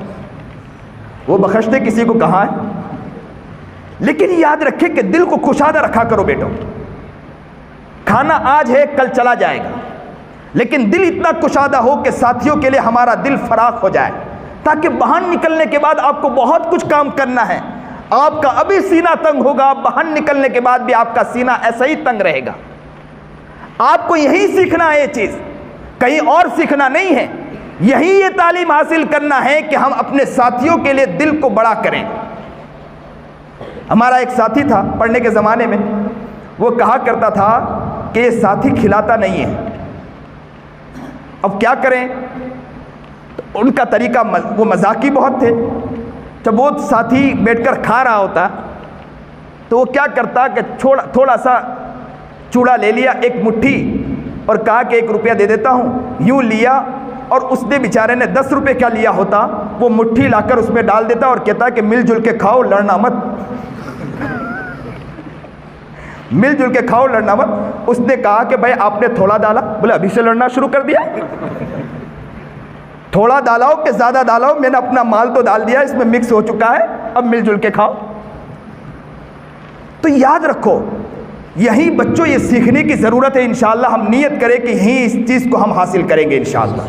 Speaker 1: وہ بخشتے کسی کو کہاں ہے۔ لیکن یاد رکھے کہ دل کو کشادہ رکھا کرو بیٹو، کھانا آج ہے کل چلا جائے گا، لیکن دل اتنا کشادہ ہو کہ ساتھیوں کے لیے ہمارا دل فراخ ہو جائے، تاکہ باہر نکلنے کے بعد آپ کو بہت کچھ کام کرنا ہے۔ آپ کا ابھی سینہ تنگ ہوگا، باہر نکلنے کے بعد بھی آپ کا سینہ ایسا ہی تنگ رہے گا۔ آپ کو یہی سیکھنا ہے، یہ چیز کہیں اور سیکھنا نہیں ہے، یہی یہ تعلیم حاصل کرنا ہے کہ ہم اپنے ساتھیوں کے لیے دل کو بڑا کریں۔ ہمارا ایک ساتھی تھا پڑھنے کے زمانے میں، وہ کہا کرتا تھا کہ یہ ساتھی کھلاتا نہیں ہے، اب کیا کریں؟ ان کا طریقہ وہ مذاقی بہت تھے، جب وہ ساتھی بیٹھ کر کھا رہا ہوتا تو وہ کیا کرتا کہ تھوڑا سا چوڑا لے لیا، ایک مٹھی، اور کہا کہ 1 روپیہ دے دیتا ہوں، یوں لیا، اور اس نے بیچارے نے 10 روپے کیا لیا ہوتا، وہ مٹھی لا کر اس میں ڈال دیتا اور کہتا کہ مل جل کے کھاؤ لڑنا مت، مل جل کے کھاؤ لڑنا مت۔ اس نے کہا کہ بھائی آپ نے تھوڑا ڈالا، بولے ابھی سے لڑنا شروع کر دیا، تھوڑا ڈالاؤ کہ زیادہ ڈالاؤ، میں نے اپنا مال تو ڈال دیا، اس میں مکس ہو چکا ہے، اب مل جل کے کھاؤ۔ تو یاد رکھو، یہی بچوں یہ سیکھنے کی ضرورت ہے، انشاءاللہ ہم نیت کریں کہ یہی اس چیز کو ہم حاصل کریں گے انشاءاللہ۔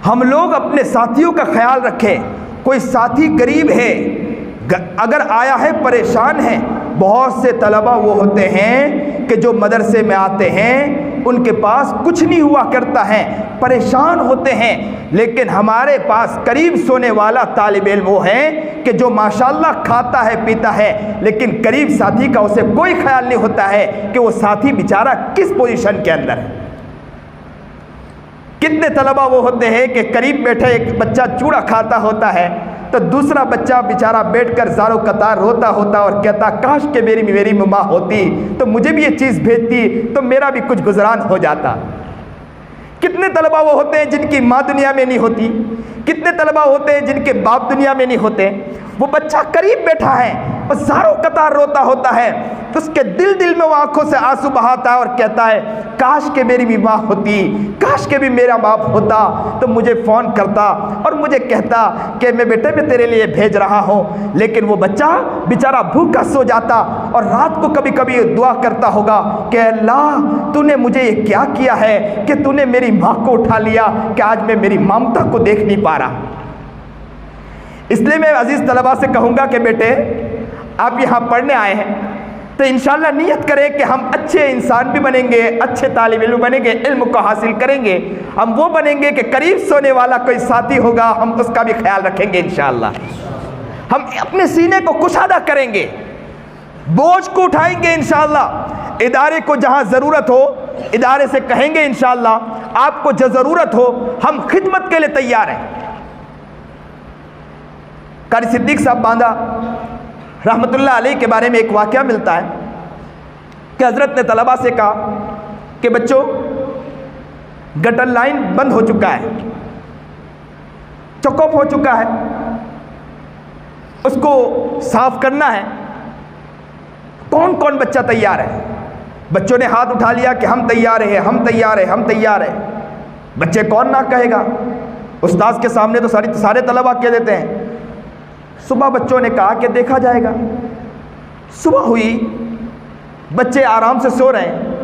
Speaker 1: ہم لوگ اپنے ساتھیوں کا خیال رکھیں، کوئی ساتھی غریب ہے، اگر آیا ہے پریشان ہے، بہت سے طلبہ وہ ہوتے ہیں کہ جو مدرسے میں آتے ہیں ان کے پاس کچھ نہیں ہوا کرتا ہے، پریشان ہوتے ہیں، لیکن ہمارے پاس قریب سونے والا طالب علم وہ ہے کہ جو ماشاءاللہ کھاتا ہے پیتا ہے، لیکن قریب ساتھی کا اسے کوئی خیال نہیں ہوتا ہے کہ وہ ساتھی بیچارہ کس پوزیشن کے اندر ہے۔ کتنے طلبہ وہ ہوتے ہیں کہ قریب بیٹھے ایک بچہ چوڑا کھاتا ہوتا ہے تو دوسرا بچہ بیچارہ بیٹھ کر زارو قطار روتا ہوتا اور کہتا کاش کہ میری ماں ہوتی تو مجھے بھی یہ چیز بھیجتی تو میرا بھی کچھ گزران ہو جاتا۔ کتنے طلبہ وہ ہوتے ہیں جن کی ماں دنیا میں نہیں ہوتی، کتنے طلبہ ہوتے ہیں جن کے باپ دنیا میں نہیں ہوتے، وہ بچہ قریب بیٹھا ہے اور زارو قطار روتا ہوتا ہے تو اس کے دل میں وہ آنکھوں سے آنسو بہاتا ہے اور کہتا ہے کاش کہ میری بھی ماں ہوتی، کاش کہ بھی میرا باپ ہوتا تو مجھے فون کرتا اور مجھے کہتا کہ میں بیٹے میں تیرے لیے بھیج رہا ہوں۔ لیکن وہ بچہ بیچارہ بھوکا سو جاتا اور رات کو کبھی کبھی دعا کرتا ہوگا کہ اللہ تو نے مجھے یہ کیا کیا ہے کہ تو نے میری ماں کو اٹھا لیا کہ آج میں میری ممتا کو دیکھ نہیں پا رہا۔ اس لیے میں عزیز طلبہ سے کہوں گا کہ بیٹے آپ یہاں پڑھنے آئے ہیں تو انشاءاللہ نیت کریں کہ ہم اچھے انسان بھی بنیں گے، اچھے طالب علم بنیں گے، علم کو حاصل کریں گے، ہم وہ بنیں گے کہ قریب سونے والا کوئی ساتھی ہوگا ہم اس کا بھی خیال رکھیں گے انشاءاللہ، ہم اپنے سینے کو کشادہ کریں گے، بوجھ کو اٹھائیں گے انشاءاللہ، ادارے کو جہاں ضرورت ہو ادارے سے کہیں گے انشاءاللہ آپ کو جو ضرورت ہو ہم خدمت کے لیے تیار ہیں۔ قاری صدیق صاحب باندھا رحمت اللہ علیہ کے بارے میں ایک واقعہ ملتا ہے کہ حضرت نے طلبہ سے کہا کہ بچوں گٹر لائن بند ہو چکا ہے، چوک اپ ہو چکا ہے، اس کو صاف کرنا ہے، کون کون بچہ تیار ہے؟ بچوں نے ہاتھ اٹھا لیا کہ ہم تیار ہیں، ہم تیار ہیں، ہم تیار ہیں۔ بچے کون نہ کہے گا؟ استاذ کے سامنے تو سارے طلبہ کہہ دیتے ہیں۔ صبح بچوں نے کہا کہ دیکھا جائے گا۔ صبح ہوئی، بچے آرام سے سو رہے ہیں۔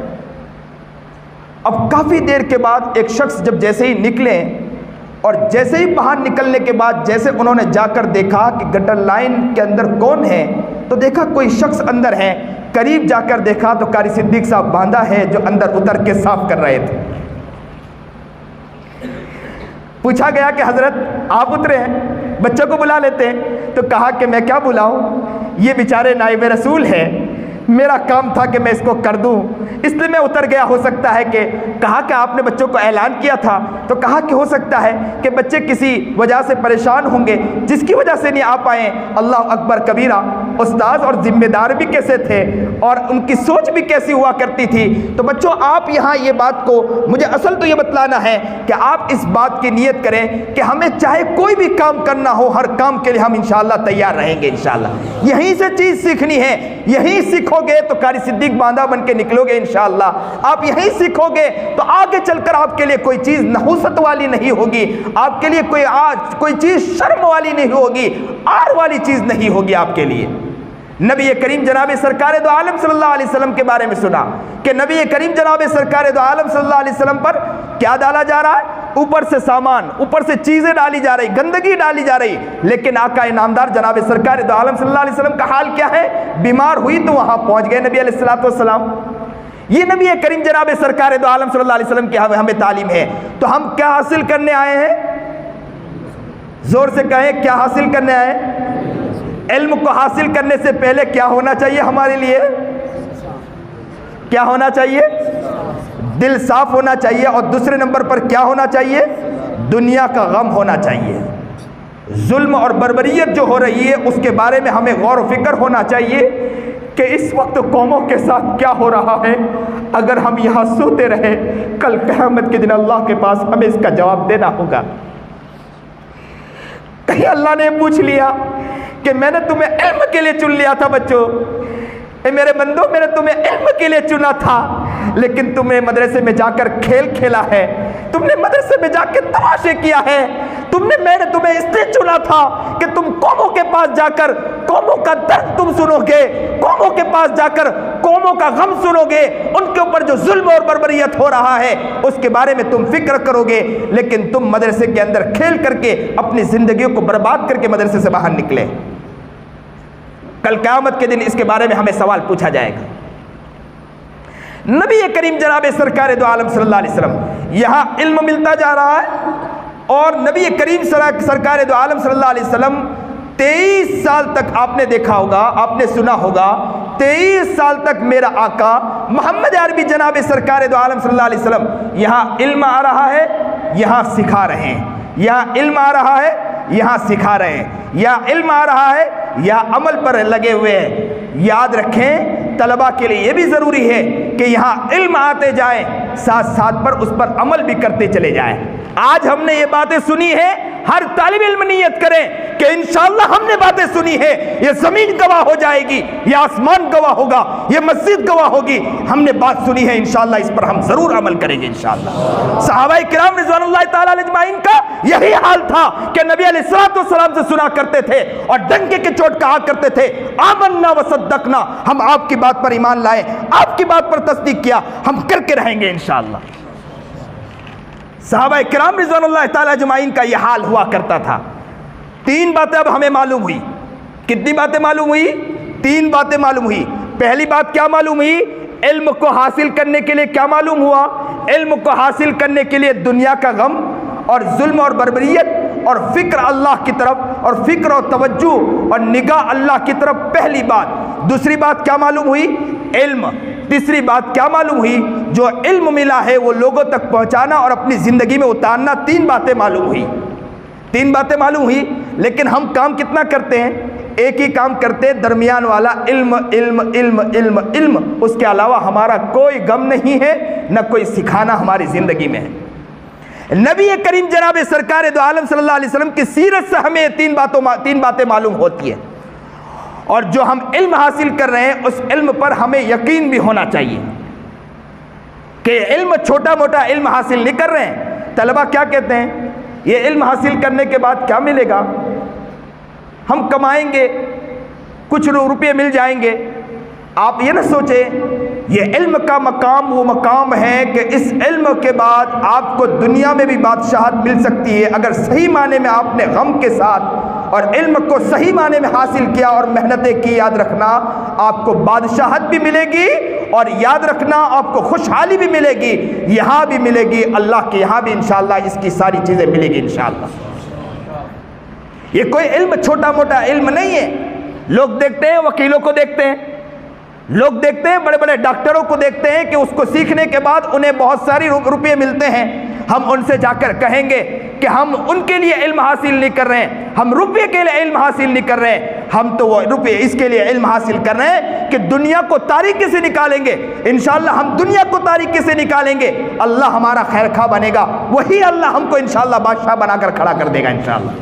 Speaker 1: اب کافی دیر کے بعد ایک شخص جب جیسے ہی نکلے اور جیسے ہی باہر نکلنے کے بعد جیسے انہوں نے جا کر دیکھا کہ گٹر لائن کے اندر کون ہے تو دیکھا کوئی شخص اندر ہے، قریب جا کر دیکھا تو قاری صدیق صاحب باندھا ہے جو اندر اتر کے صاف کر رہے تھے۔ پوچھا گیا کہ حضرت آپ اترے ہیں، بچوں کو بلا لیتے ہیں، تو کہا کہ میں کیا بلاؤں، یہ بیچارے نائب رسول ہے، میرا کام تھا کہ میں اس کو کر دوں، اس لیے میں اتر گیا۔ ہو سکتا ہے کہ کہا کہ آپ نے بچوں کو اعلان کیا تھا، تو کہا کہ ہو سکتا ہے کہ بچے کسی وجہ سے پریشان ہوں گے جس کی وجہ سے نہیں آ پائے۔ اللہ اکبر کبیرہ، استاذ اور ذمہ دار بھی کیسے تھے اور ان کی سوچ بھی کیسی ہوا کرتی تھی۔ تو بچوں آپ یہاں یہ بات کو مجھے اصل تو یہ بتلانا ہے کہ آپ اس بات کی نیت کریں کہ ہمیں چاہے کوئی بھی کام کرنا ہو ہر کام کے لیے ہم انشاءاللہ تیار رہیں گے انشاءاللہ۔ یہیں سے چیز سیکھنی ہے، یہیں سیکھو گے تو قاری صدیق باندھا بن کے نکلو گے انشاءاللہ۔ آپ یہیں سیکھو گے تو آگے چل کر آپ کے لیے کوئی چیز نحوست والی نہیں ہوگی، آپ کے لیے کوئی چیز شرم والی نہیں ہوگی، آر والی چیز نہیں ہوگی آپ کے لیے۔ نبی کریم جناب سرکار دو عالم صلی اللہ علیہ وسلم کے بارے میں سنا کہ نبی کریم جناب سرکار دو عالم صلی اللہ علیہ وسلم پر کیا ڈالا جا رہا ہے؟ اوپر سے سامان، اوپر سے چیزیں ڈالی جا رہی، گندگی ڈالی جا رہی، لیکن آقا نامدار جناب سرکار دو عالم صلی اللہ علیہ وسلم کا حال کیا ہے؟ بیمار ہوئی تو وہاں پہنچ گئے نبی علیہ السلام۔ یہ نبی کریم جناب سرکار دو عالم صلی اللہ علیہ وسلم کی ہمیں تعلیم ہے۔ تو ہم کیا حاصل کرنے آئے ہیں؟ زور سے کہیں کیا حاصل کرنے آئے ہیں؟ علم کو حاصل کرنے سے پہلے کیا ہونا چاہیے ہمارے لیے؟ کیا ہونا چاہیے؟ دل صاف ہونا چاہیے، اور دوسرے نمبر پر کیا ہونا چاہیے؟ دنیا کا غم ہونا چاہیے۔ ظلم اور بربریت جو ہو رہی ہے اس کے بارے میں ہمیں غور و فکر ہونا چاہیے کہ اس وقت قوموں کے ساتھ کیا ہو رہا ہے۔ اگر ہم یہاں سوتے رہے کل قیامت کے دن اللہ کے پاس ہمیں اس کا جواب دینا ہوگا۔ کہیں اللہ نے پوچھ لیا کہ میں نے تمہیں علم کے لیے چن لیا تھا بچوں، اے میرے بندوں میں نے تمہیں علم کے لیے چنا تھا، لیکن تم نے مدرسے میں جا کر کھیل کھیلا ہے، تم نے مدرسے میں جا کے تماشے کیا ہے، میں نے تمہیں اس لیے چنا تھا کہ تم قوموں کے پاس جا کر قوموں کا درد تم سنو گے، قوموں کے پاس جا کر قوموں کا غم سنو گے، ان کے اوپر جو ظلم اور بربریت ہو رہا ہے اس کے بارے میں تم فکر کرو گے، لیکن تم مدرسے کے اندر کھیل کر کے اپنی زندگیوں کو برباد کر کے مدرسے سے باہر نکلے۔ کل قیامت کے دن اس کے بارے میں ہمیں سوال پوچھا جائے گا۔ نبی کریم جناب سرکار دو عالم صلی اللہ علیہ وسلم یہاں علم ملتا جا رہا ہے، اور نبی کریم سرکار دو عالم صلی اللہ علیہ وسلم 23 سال تک آپ نے دیکھا ہوگا، آپ نے سنا ہوگا، 23 سال تک میرا آقا محمد عربی جناب سرکار دو عالم صلی اللہ علیہ وسلم یہاں علم آ رہا ہے، یہاں سکھا رہے ہیں، یہاں علم آ رہا ہے، یہاں سکھا رہے ہیں، یہاں علم آ رہا ہے، یہاں عمل پر لگے ہوئے ہیں۔ یاد رکھیں، طلباء کے لیے یہ بھی ضروری ہے کہ یہاں علم آتے جائیں، ساتھ ساتھ پر اس پر عمل بھی کرتے چلے جائیں۔ آج ہم نے یہ باتیں سنی ہے، ہر طالب علم نیت کریں کہ انشاءاللہ ہم نے باتیں سنی ہے، یہ زمین گواہ ہو جائے گی، یہ آسمان گواہ ہوگا، یہ مسجد گواہ ہوگی، ہم نے بات سنی ہے، انشاءاللہ اس پر ہم ضرور عمل کریں گے انشاءاللہ۔ صحابہ کرام رضوان اللہ تعالیٰ علیہ اجمعین کا یہی حال تھا کہ نبی علیہ الصلوۃ والسلام سے سنا کرتے تھے اور ڈنکے کے چوٹ کہا کرتے تھے، آمنا وصدقنا، ہم آپ کی بات پر ایمان لائے، آپ کی بات پر تصدیق کیا، ہم کر کے رہیں گے انشاءاللہ۔ صحابہ کرام رضوان اللہ تعالیٰ اجمعین کا یہ حال ہوا کرتا تھا۔ 3 باتیں اب ہمیں معلوم ہوئی۔ کتنی باتیں معلوم ہوئی؟ 3 باتیں معلوم ہوئی۔ پہلی بات کیا معلوم ہوئی؟ علم کو حاصل کرنے کے لیے کیا معلوم ہوا؟ علم کو حاصل کرنے کے لیے دنیا کا غم اور ظلم اور بربریت اور فکر اللہ کی طرف، اور فکر اور توجہ اور نگاہ اللہ کی طرف، پہلی بات۔ دوسری بات کیا معلوم ہوئی؟ علم۔ تیسری بات کیا معلوم ہوئی؟ جو علم ملا ہے وہ لوگوں تک پہنچانا اور اپنی زندگی میں اتارنا۔ 3 باتیں معلوم ہوئی، 3 باتیں معلوم ہوئی، لیکن ہم کام کتنا کرتے ہیں؟ ایک ہی کام کرتے ہیں، درمیان والا علم علم علم علم علم، اس کے علاوہ ہمارا کوئی غم نہیں ہے، نہ کوئی سکھانا ہماری زندگی میں ہے۔ نبی کریم جناب سرکار دو عالم صلی اللہ علیہ وسلم کی سیرت سے ہمیں 3 باتیں معلوم ہوتی ہیں، اور جو ہم علم حاصل کر رہے ہیں اس علم پر ہمیں یقین بھی ہونا چاہیے کہ علم چھوٹا موٹا علم حاصل نہیں کر رہے ہیں۔ طلبہ کیا کہتے ہیں؟ یہ علم حاصل کرنے کے بعد کیا ملے گا؟ ہم کمائیں گے، کچھ روپے مل جائیں گے۔ آپ یہ نہ سوچیں، یہ علم کا مقام وہ مقام ہے کہ اس علم کے بعد آپ کو دنیا میں بھی بادشاہت مل سکتی ہے، اگر صحیح معنی میں آپ نے غم کے ساتھ اور علم کو صحیح معنی میں حاصل کیا اور محنتیں کی۔ یاد رکھنا، آپ کو بادشاہت بھی ملے گی، اور یاد رکھنا آپ کو خوشحالی بھی ملے گی، یہاں بھی ملے گی، اللہ کے یہاں بھی انشاءاللہ اس کی ساری چیزیں ملے گی انشاءاللہ۔ یہ کوئی علم چھوٹا موٹا علم نہیں ہے۔ لوگ دیکھتے ہیں، وکیلوں کو دیکھتے ہیں، لوگ دیکھتے ہیں بڑے بڑے ڈاکٹروں کو دیکھتے ہیں کہ اس کو سیکھنے کے بعد انہیں بہت ساری روپے ملتے ہیں۔ ہم ان سے جا کر کہیں گے کہ ہم ان کے لیے علم حاصل نہیں کر رہے ہیں، ہم روپے کے لیے علم حاصل نہیں کر رہے ہیں، ہم تو وہ روپے اس کے لیے علم حاصل کر رہے ہیں کہ دنیا کو تاریکی سے نکالیں گے۔ انشاءاللہ ہم دنیا کو تاریکی سے نکالیں گے، اللہ ہمارا خیر خواہ بنے گا، وہی اللہ ہم کو انشاءاللہ بادشاہ بنا کر کھڑا کر دے گا انشاءاللہ۔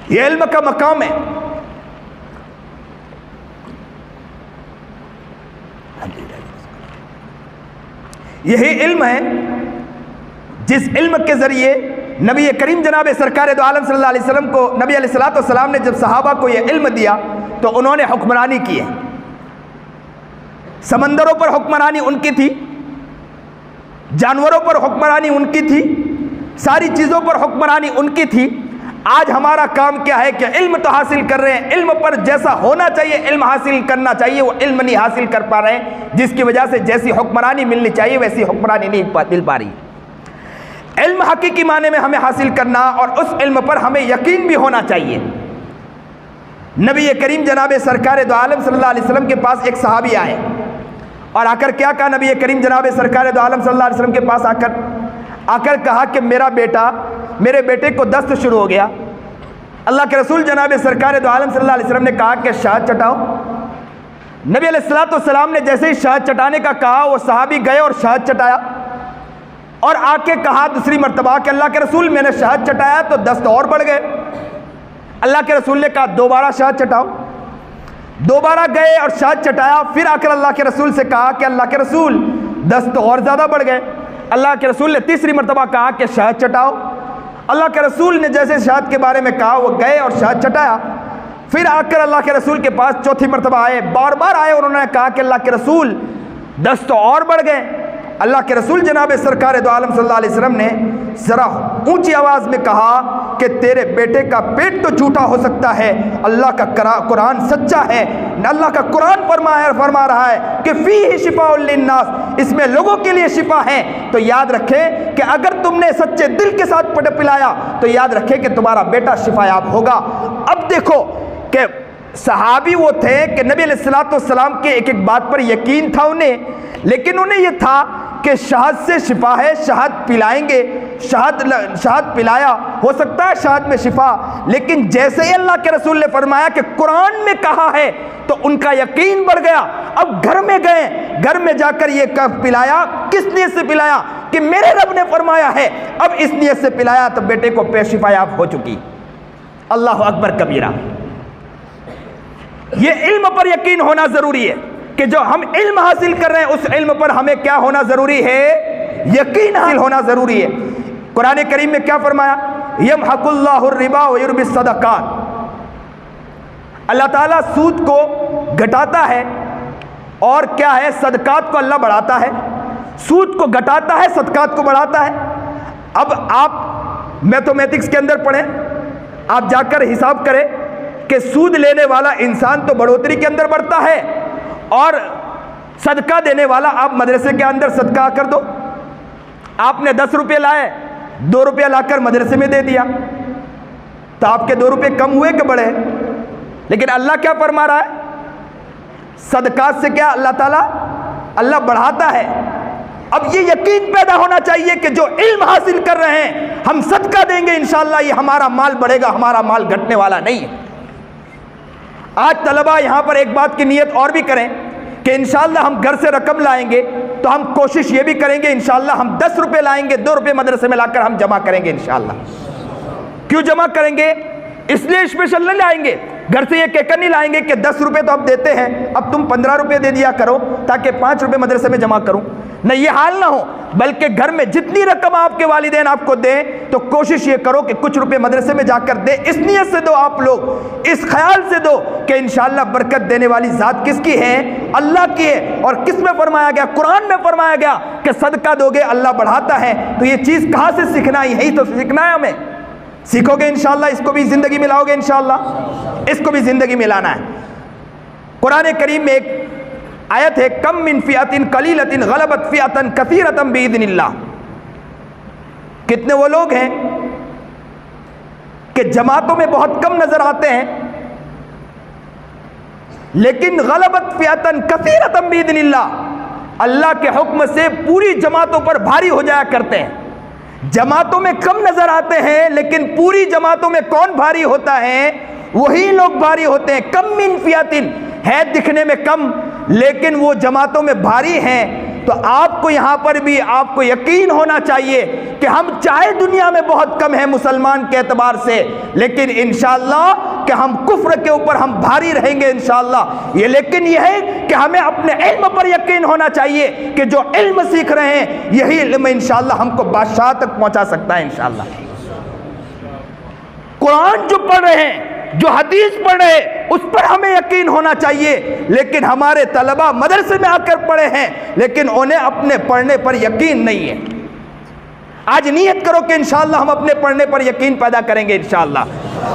Speaker 1: یہ علم کا مقام ہے۔ یہی علم ہے جس علم کے ذریعے نبی کریم جناب سرکار دو عالم صلی اللہ علیہ وسلم کو، نبی علیہ الصلوۃ والسلام نے جب صحابہ کو یہ علم دیا تو انہوں نے حکمرانی کی ہے۔ سمندروں پر حکمرانی ان کی تھی، جانوروں پر حکمرانی ان کی تھی، ساری چیزوں پر حکمرانی ان کی تھی۔ آج ہمارا کام کیا ہے کہ علم تو حاصل کر رہے ہیں، علم پر جیسا ہونا چاہیے علم حاصل کرنا چاہیے، وہ علم نہیں حاصل کر پا رہے ہیں، جس کی وجہ سے جیسی حکمرانی ملنی چاہیے ویسی حکمرانی نہیں مل پا رہی۔ علم حقیقی معنی میں ہمیں حاصل کرنا اور اس علم پر ہمیں یقین بھی ہونا چاہیے۔ نبی کریم جناب سرکار دو عالم صلی اللہ علیہ وسلم کے پاس ایک صحابی آئے اور آ کر کیا کہا؟ نبی کریم جناب سرکار دو عالم صلی اللہ علیہ وسلم کے پاس آ کر کہا کہ میرے بیٹے کو دست شروع ہو گیا۔ اللہ کے رسول جناب سرکار دو عالم صلی اللہ علیہ وسلم نے کہا کہ شہد چٹاؤ۔ نبی علیہ الصلوۃ والسلام نے جیسے ہی شہد چٹانے کا کہا، وہ صحابی گئے اور شہد چٹایا، اور آ کے کہا دوسری مرتبہ کہ اللہ کے رسول میں نے شہد چٹایا تو دست اور بڑھ گئے۔ اللہ کے رسول نے کہا دوبارہ شہد چٹاؤ۔ دوبارہ گئے اور شہد چٹایا، پھر آ کر اللہ کے رسول سے کہا کہ اللہ کے رسول دست اور زیادہ بڑھ گئے۔ اللہ کے رسول نے تیسری مرتبہ کہا کہ شہد چٹاؤ۔ اللہ کے رسول نے جیسے شہد کے بارے میں کہا، وہ گئے اور شہد چٹایا۔ پھر آ کر اللہ کے رسول کے پاس چوتھی مرتبہ آئے، بار بار آئے اور انہوں نے کہا کہ اللہ کے رسول دست اور بڑھ گئے۔ اللہ کے رسول جناب سرکار دو عالم صلی اللہ علیہ وسلم نے ذرا اونچی آواز میں کہا کہ تیرے بیٹے کا پیٹ تو جھوٹا ہو سکتا ہے، اللہ کا قرآن سچا ہے۔ اللہ کا قرآن فرما رہا ہے کہ فیہ شفاء للناس، اس میں لوگوں کے لیے شفا ہے۔ تو یاد رکھیں کہ اگر تم نے سچے دل کے ساتھ پلایا تو یاد رکھیں کہ تمہارا بیٹا شفا یاب ہوگا۔ اب دیکھو کہ صحابی وہ تھے کہ نبی علیہ السلام کے ایک ایک بات پر یقین تھا انہیں، لیکن انہیں یہ تھا کہ شہد سے شفا ہے، شہد پلائیں گے، شہد پلایا، ہو سکتا ہے شہد میں شفا، لیکن جیسے ہی اللہ کے رسول نے فرمایا کہ قرآن میں کہا ہے تو ان کا یقین بڑھ گیا۔ اب گھر میں گئے، گھر میں جا کر یہ پلایا، کس نیت سے پلایا کہ میرے رب نے فرمایا ہے، اب اس نیت سے پلایا تو بیٹے کو شفا یاب ہو چکی۔ اللہ اکبر کبیرہ۔ یہ علم پر یقین ہونا ضروری ہے کہ جو ہم علم حاصل کر رہے ہیں اس علم پر ہمیں کیا ہونا ضروری ہے؟ یقین حاصل ہونا ضروری ہے۔ قرآن کریم میں کیا فرمایا؟ یمحق اللہ الربا ویربی الصدقات، اللہ تعالیٰ سود کو گھٹاتا ہے اور کیا ہے، صدقات کو اللہ بڑھاتا ہے۔ سود کو گھٹاتا ہے، صدقات کو بڑھاتا ہے۔ اب آپ میتھمیٹکس کے اندر پڑھیں، آپ جا کر حساب کریں کہ سود لینے والا انسان تو بڑھوتری کے اندر بڑھتا ہے اور صدقہ دینے والا، آپ مدرسے کے اندر صدقہ کر دو، آپ نے 10 روپے لائے، 2 روپے لا کر مدرسے میں دے دیا تو آپ کے 2 روپے کم ہوئے کہ بڑھے؟ لیکن اللہ کیا فرما رہا ہے؟ صدقات سے کیا اللہ تعالیٰ اللہ بڑھاتا ہے۔ اب یہ یقین پیدا ہونا چاہیے کہ جو علم حاصل کر رہے ہیں ہم صدقہ دیں گے انشاءاللہ یہ ہمارا مال بڑھے گا، ہمارا مال گھٹنے والا نہیں ہے۔ آج طلبہ یہاں پر ایک بات کی نیت اور بھی کریں کہ انشاءاللہ ہم گھر سے رقم لائیں گے تو ہم کوشش یہ بھی کریں گے انشاءاللہ ہم 10 روپے لائیں گے، 2 روپے مدرسے میں لا کر ہم جمع کریں گے انشاءاللہ۔ کیوں جمع کریں گے؟ اس لیے اسپیشل نہیں لائیں گے، گھر سے یہ کہہ کر نہیں لائیں گے کہ 10 روپے تو اب دیتے ہیں، اب تم 15 روپے دے دیا کرو تاکہ 5 روپے مدرسے میں جمع کروں، نہ یہ حال نہ ہو، بلکہ گھر میں جتنی رقم آپ کے والدین آپ کو دیں تو کوشش یہ کرو کہ کچھ روپے مدرسے میں جا کر دیں۔ اس نیت سے دو، آپ لوگ اس خیال سے دو کہ انشاءاللہ برکت دینے والی ذات کس کی ہے؟ اللہ کی ہے۔ اور کس میں فرمایا گیا؟ قرآن میں فرمایا گیا کہ صدقہ دو گے اللہ بڑھاتا ہے۔ تو یہ چیز کہاں سے سیکھنا ہے؟ یہی تو سیکھنا ہے ہمیں۔ سیکھو گے انشاءاللہ، اس کو بھی زندگی میں لاؤ گے انشاءاللہ، اس کو بھی زندگی میں لانا ہے۔ قرآن کریم میں ایک آیت ہے، کم من فئۃ قلیلۃ غلبت فئۃ کثیرۃ باذن اللہ۔ کتنے وہ لوگ ہیں کہ جماعتوں میں بہت کم نظر آتے ہیں لیکن غلبت فئۃ کثیرۃ باذن اللہ، اللہ کے حکم سے پوری جماعتوں پر بھاری ہو جایا کرتے ہیں۔ جماعتوں میں کم نظر آتے ہیں لیکن پوری جماعتوں میں کون بھاری ہوتا ہے؟ وہی لوگ بھاری ہوتے ہیں۔ کم من فئۃ ہے دکھنے میں کم لیکن وہ جماعتوں میں بھاری ہیں۔ تو آپ کو یہاں پر بھی آپ کو یقین ہونا چاہیے کہ ہم چاہے دنیا میں بہت کم ہیں مسلمان کے اعتبار سے، لیکن انشاءاللہ کہ ہم کفر کے اوپر ہم بھاری رہیں گے انشاءاللہ۔ یہ لیکن یہ ہے کہ ہمیں اپنے علم پر یقین ہونا چاہیے کہ جو علم سیکھ رہے ہیں یہی علم انشاءاللہ ہم کو بادشاہ تک پہنچا سکتا ہے انشاءاللہ۔ قرآن جو پڑھ رہے ہیں، جو حدیث پڑھ رہے اس پر ہمیں یقین ہونا چاہیے، لیکن ہمارے طلبہ مدرسے میں آ کر پڑھے ہیں لیکن انہیں اپنے پڑھنے پر یقین نہیں ہے۔ آج نیت کرو کہ انشاءاللہ ہم اپنے پڑھنے پر یقین پیدا کریں گے انشاءاللہ۔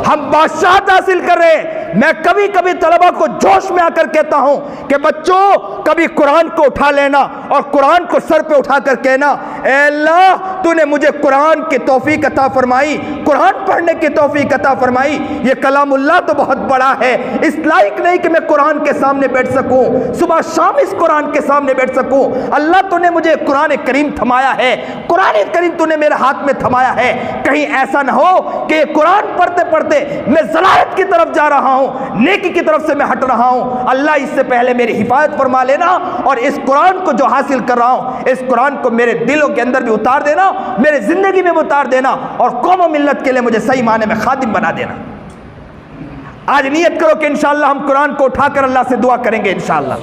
Speaker 1: ہم بادشاہت حاصل کر رہے ہیں۔ میں کبھی کبھی طلبہ کو جوش میں آ کر کہتا ہوں کہ بچوں کبھی قرآن کو اٹھا لینا اور قرآن کو سر پہ اٹھا کر کہنا، اے اللہ تو نے مجھے قرآن کی توفیق عطا فرمائی، قرآن پڑھنے کی توفیق عطا فرمائی۔ یہ کلام اللہ تو بہت بڑا ہے، اس لائق نہیں کہ میں قرآن کے سامنے بیٹھ سکوں، صبح شام اس قرآن کے سامنے بیٹھ سکوں۔ اللہ تو نے مجھے قرآن کریم تھمایا ہے، قرآن کریم تو نے میرے ہاتھ میں تھمایا ہے، کہیں ایسا نہ ہو کہ قرآن پڑھتے پڑھتے میں ضلالت کی طرف جا رہا ہوں، نیکی کی طرف سے میں ہٹ رہا ہوں۔ اللہ اس سے پہلے میری حفاظت فرما لینا اور اس قرآن کو جو حاصل کر رہا ہوں اس قرآن کو میرے دلوں کے اندر بھی اتار دینا، میرے زندگی میں اتار دینا اور قوم و ملت کے لیے مجھے صحیح معنی میں خادم بنا دینا۔ آج نیت کرو کہ انشاءاللہ ہم قرآن کو اٹھا کر اللہ سے دعا کریں گے انشاءاللہ،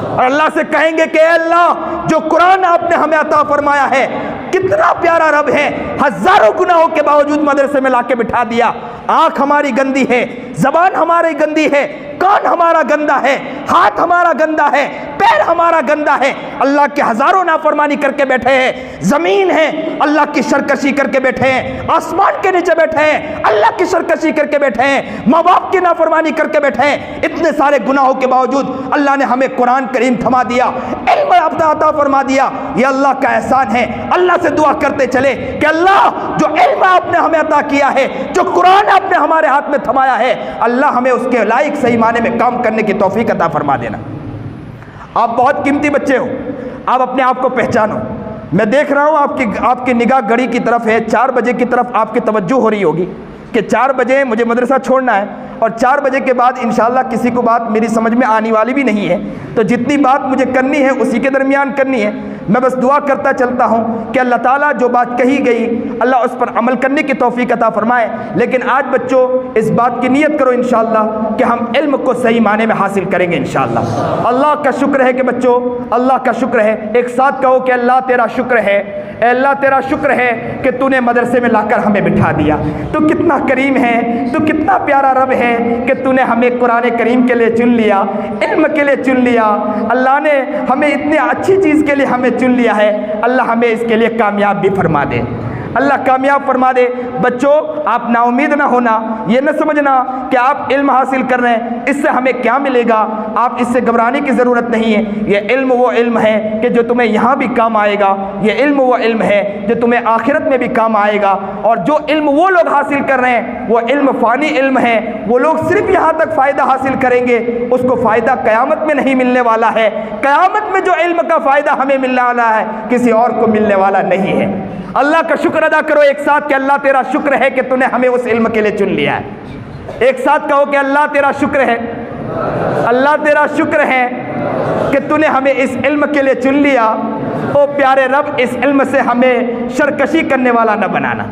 Speaker 1: اور اللہ سے کہیں گے کہ اے اللہ جو قرآن آپ نے ہمیں عطا فرمایا ہے کتنا پیارا رب ہے، ہزاروں گناہوں کے باوجود مدرسے میں لا کے بٹھا دیا۔ آنکھ ہماری گندی ہے، زبان ہماری گندی ہے، کان ہمارا گندا ہے، ہاتھ ہمارا گندا ہے، پیر ہمارا گندا ہے، اللہ کی ہزاروں نافرمانی کر کے بیٹھے ہیں، زمین ہے اللہ کی سرکشی کر کے بیٹھے ہیں، آسمان کے نیچے بیٹھے ہیں اللہ کی سرکشی کر کے بیٹھے ہیں، ماں باپ کی نافرمانی کر کے بیٹھے ہیں، اتنے سارے گناہوں کے باوجود اللہ نے ہمیں قرآن کریم تھما دیا، علم عطا فرما دیا۔ یہ اللہ کا احسان ہے۔ اللہ سے دعا کرتے چلے کہ اللہ جو علم آپ نے ہمیں عطا کیا ہے، جو قرآن آپ نے ہمارے ہاتھ میں تھمایا ہے، اللہ ہمیں اس کے لائق صحیح معنی میں کام کرنے کی توفیق عطا فرما دینا۔ آپ بہت قیمتی بچے ہو، آپ اپنے آپ کو پہچانو۔ میں دیکھ رہا ہوں آپ کی نگاہ گھڑی کی طرف ہے، 4 بجے کی طرف آپ کی توجہ ہو رہی ہوگی کہ 4 بجے مجھے مدرسہ چھوڑنا ہے، اور 4 بجے کے بعد انشاءاللہ کسی کو بات میری سمجھ میں آنے والی بھی نہیں ہے، تو جتنی بات مجھے کرنی ہے اسی کے درمیان کرنی ہے۔ میں بس دعا کرتا چلتا ہوں کہ اللہ تعالیٰ جو بات کہی گئی اللہ اس پر عمل کرنے کی توفیق عطا فرمائے۔ لیکن آج بچوں اس بات کی نیت کرو انشاءاللہ کہ ہم علم کو صحیح معنی میں حاصل کریں گے انشاءاللہ۔ اللہ کا شکر ہے کہ بچوں، اللہ کا شکر ہے، ایک ساتھ کہو کہ اللہ تیرا شکر ہے، اے اللہ تیرا شکر ہے کہ تو نے مدرسے میں لا کر ہمیں بٹھا دیا۔ تو کتنا کریم ہے، تو کتنا پیارا رب ہے کہ تو نے ہمیں قرآن کریم کے لیے چن لیا، علم کے لیے چن لیا۔ اللہ نے ہمیں اتنی اچھی چیز کے لیے ہمیں چن لیا ہے، اللہ ہمیں اس کے لیے کامیاب بھی فرما دے، اللہ کامیاب فرما دے۔ بچوں آپ نا امید نہ ہونا، یہ نہ سمجھنا کہ آپ علم حاصل کر رہے ہیں اس سے ہمیں کیا ملے گا، آپ اس سے گھبرانے کی ضرورت نہیں ہے۔ یہ علم وہ علم ہے کہ جو تمہیں یہاں بھی کام آئے گا، یہ علم وہ علم ہے جو تمہیں آخرت میں بھی کام آئے گا۔ اور جو علم وہ لوگ حاصل کر رہے ہیں وہ علم فانی علم ہے، وہ لوگ صرف یہاں تک فائدہ حاصل کریں گے، اس کو فائدہ قیامت میں نہیں ملنے والا ہے۔ قیامت میں جو علم کا فائدہ ہمیں ملنے والا ہے کسی اور کو ملنے والا نہیں ہے۔ اللہ کا شکر ادا کرو ایک ساتھ کہ اللہ تیرا شکر ہے کہ تو نے ہمیں اس علم کے لیے چن لیا ہے۔ ایک ساتھ کہو کہ اللہ تیرا شکر ہے، اللہ تیرا شکر ہے کہ تو نے ہمیں اس علم کے لیے چن لیا۔ او پیارے رب اس علم سے ہمیں سرکشی کرنے والا نہ بنانا،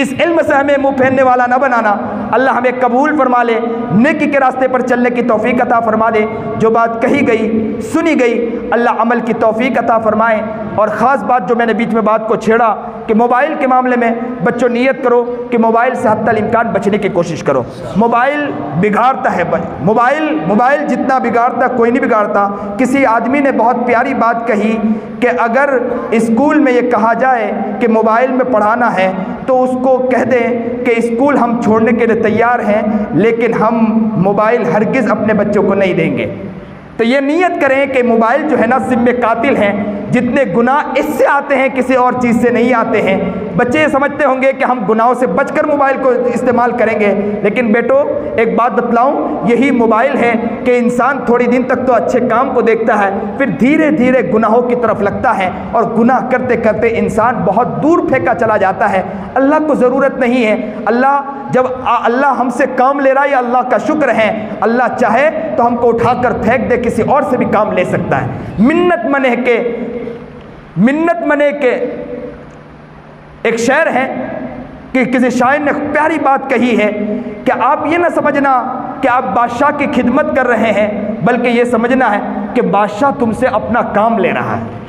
Speaker 1: اس علم سے ہمیں منہ پھیرنے والا نہ بنانا۔ اللہ ہمیں قبول فرما لے، نیکی کے راستے پر چلنے کی توفیق عطا فرما دے۔ جو بات کہی گئی سنی گئی اللہ عمل کی توفیق عطا فرمائے۔ اور خاص بات جو میں نے بیچ میں بات کو چھیڑا کہ موبائل کے معاملے میں بچوں نیت کرو کہ موبائل سے حتی الامکان بچنے کی کوشش کرو۔ موبائل بگاڑتا ہے، موبائل جتنا بگاڑتا کوئی نہیں بگاڑتا۔ کسی آدمی نے بہت پیاری بات کہی کہ اگر اسکول میں یہ کہا جائے کہ موبائل میں پڑھانا ہے تو اس کو کہہ دیں کہ اسکول ہم چھوڑنے کے لیے تیار ہیں لیکن ہم موبائل ہرگز اپنے بچوں کو نہیں دیں گے۔ تو یہ نیت کریں کہ موبائل جو ہے نا سم میں قاتل ہیں، جتنے گناہ اس سے آتے ہیں کسی اور چیز سے نہیں آتے ہیں۔ بچے یہ سمجھتے ہوں گے کہ ہم گناہوں سے بچ کر موبائل کو استعمال کریں گے، لیکن بیٹو ایک بات بتلاؤں، یہی موبائل ہے کہ انسان تھوڑی دن تک تو اچھے کام کو دیکھتا ہے پھر دھیرے دھیرے گناہوں کی طرف لگتا ہے اور گناہ کرتے کرتے انسان بہت دور پھینکا چلا جاتا ہے۔ اللہ کو ضرورت نہیں ہے، جب اللہ ہم سے کام لے رہا ہے یہ اللہ کا شکر ہے، اللہ چاہے تو ہم کو اٹھا کر پھینک دے، کسی اور سے بھی کام لے سکتا ہے۔ منت منے کے ایک شعر ہے کہ کسی شاعر نے پیاری بات کہی ہے کہ آپ یہ نہ سمجھنا کہ آپ بادشاہ کی خدمت کر رہے ہیں بلکہ یہ سمجھنا ہے کہ بادشاہ تم سے اپنا کام لے رہا ہے۔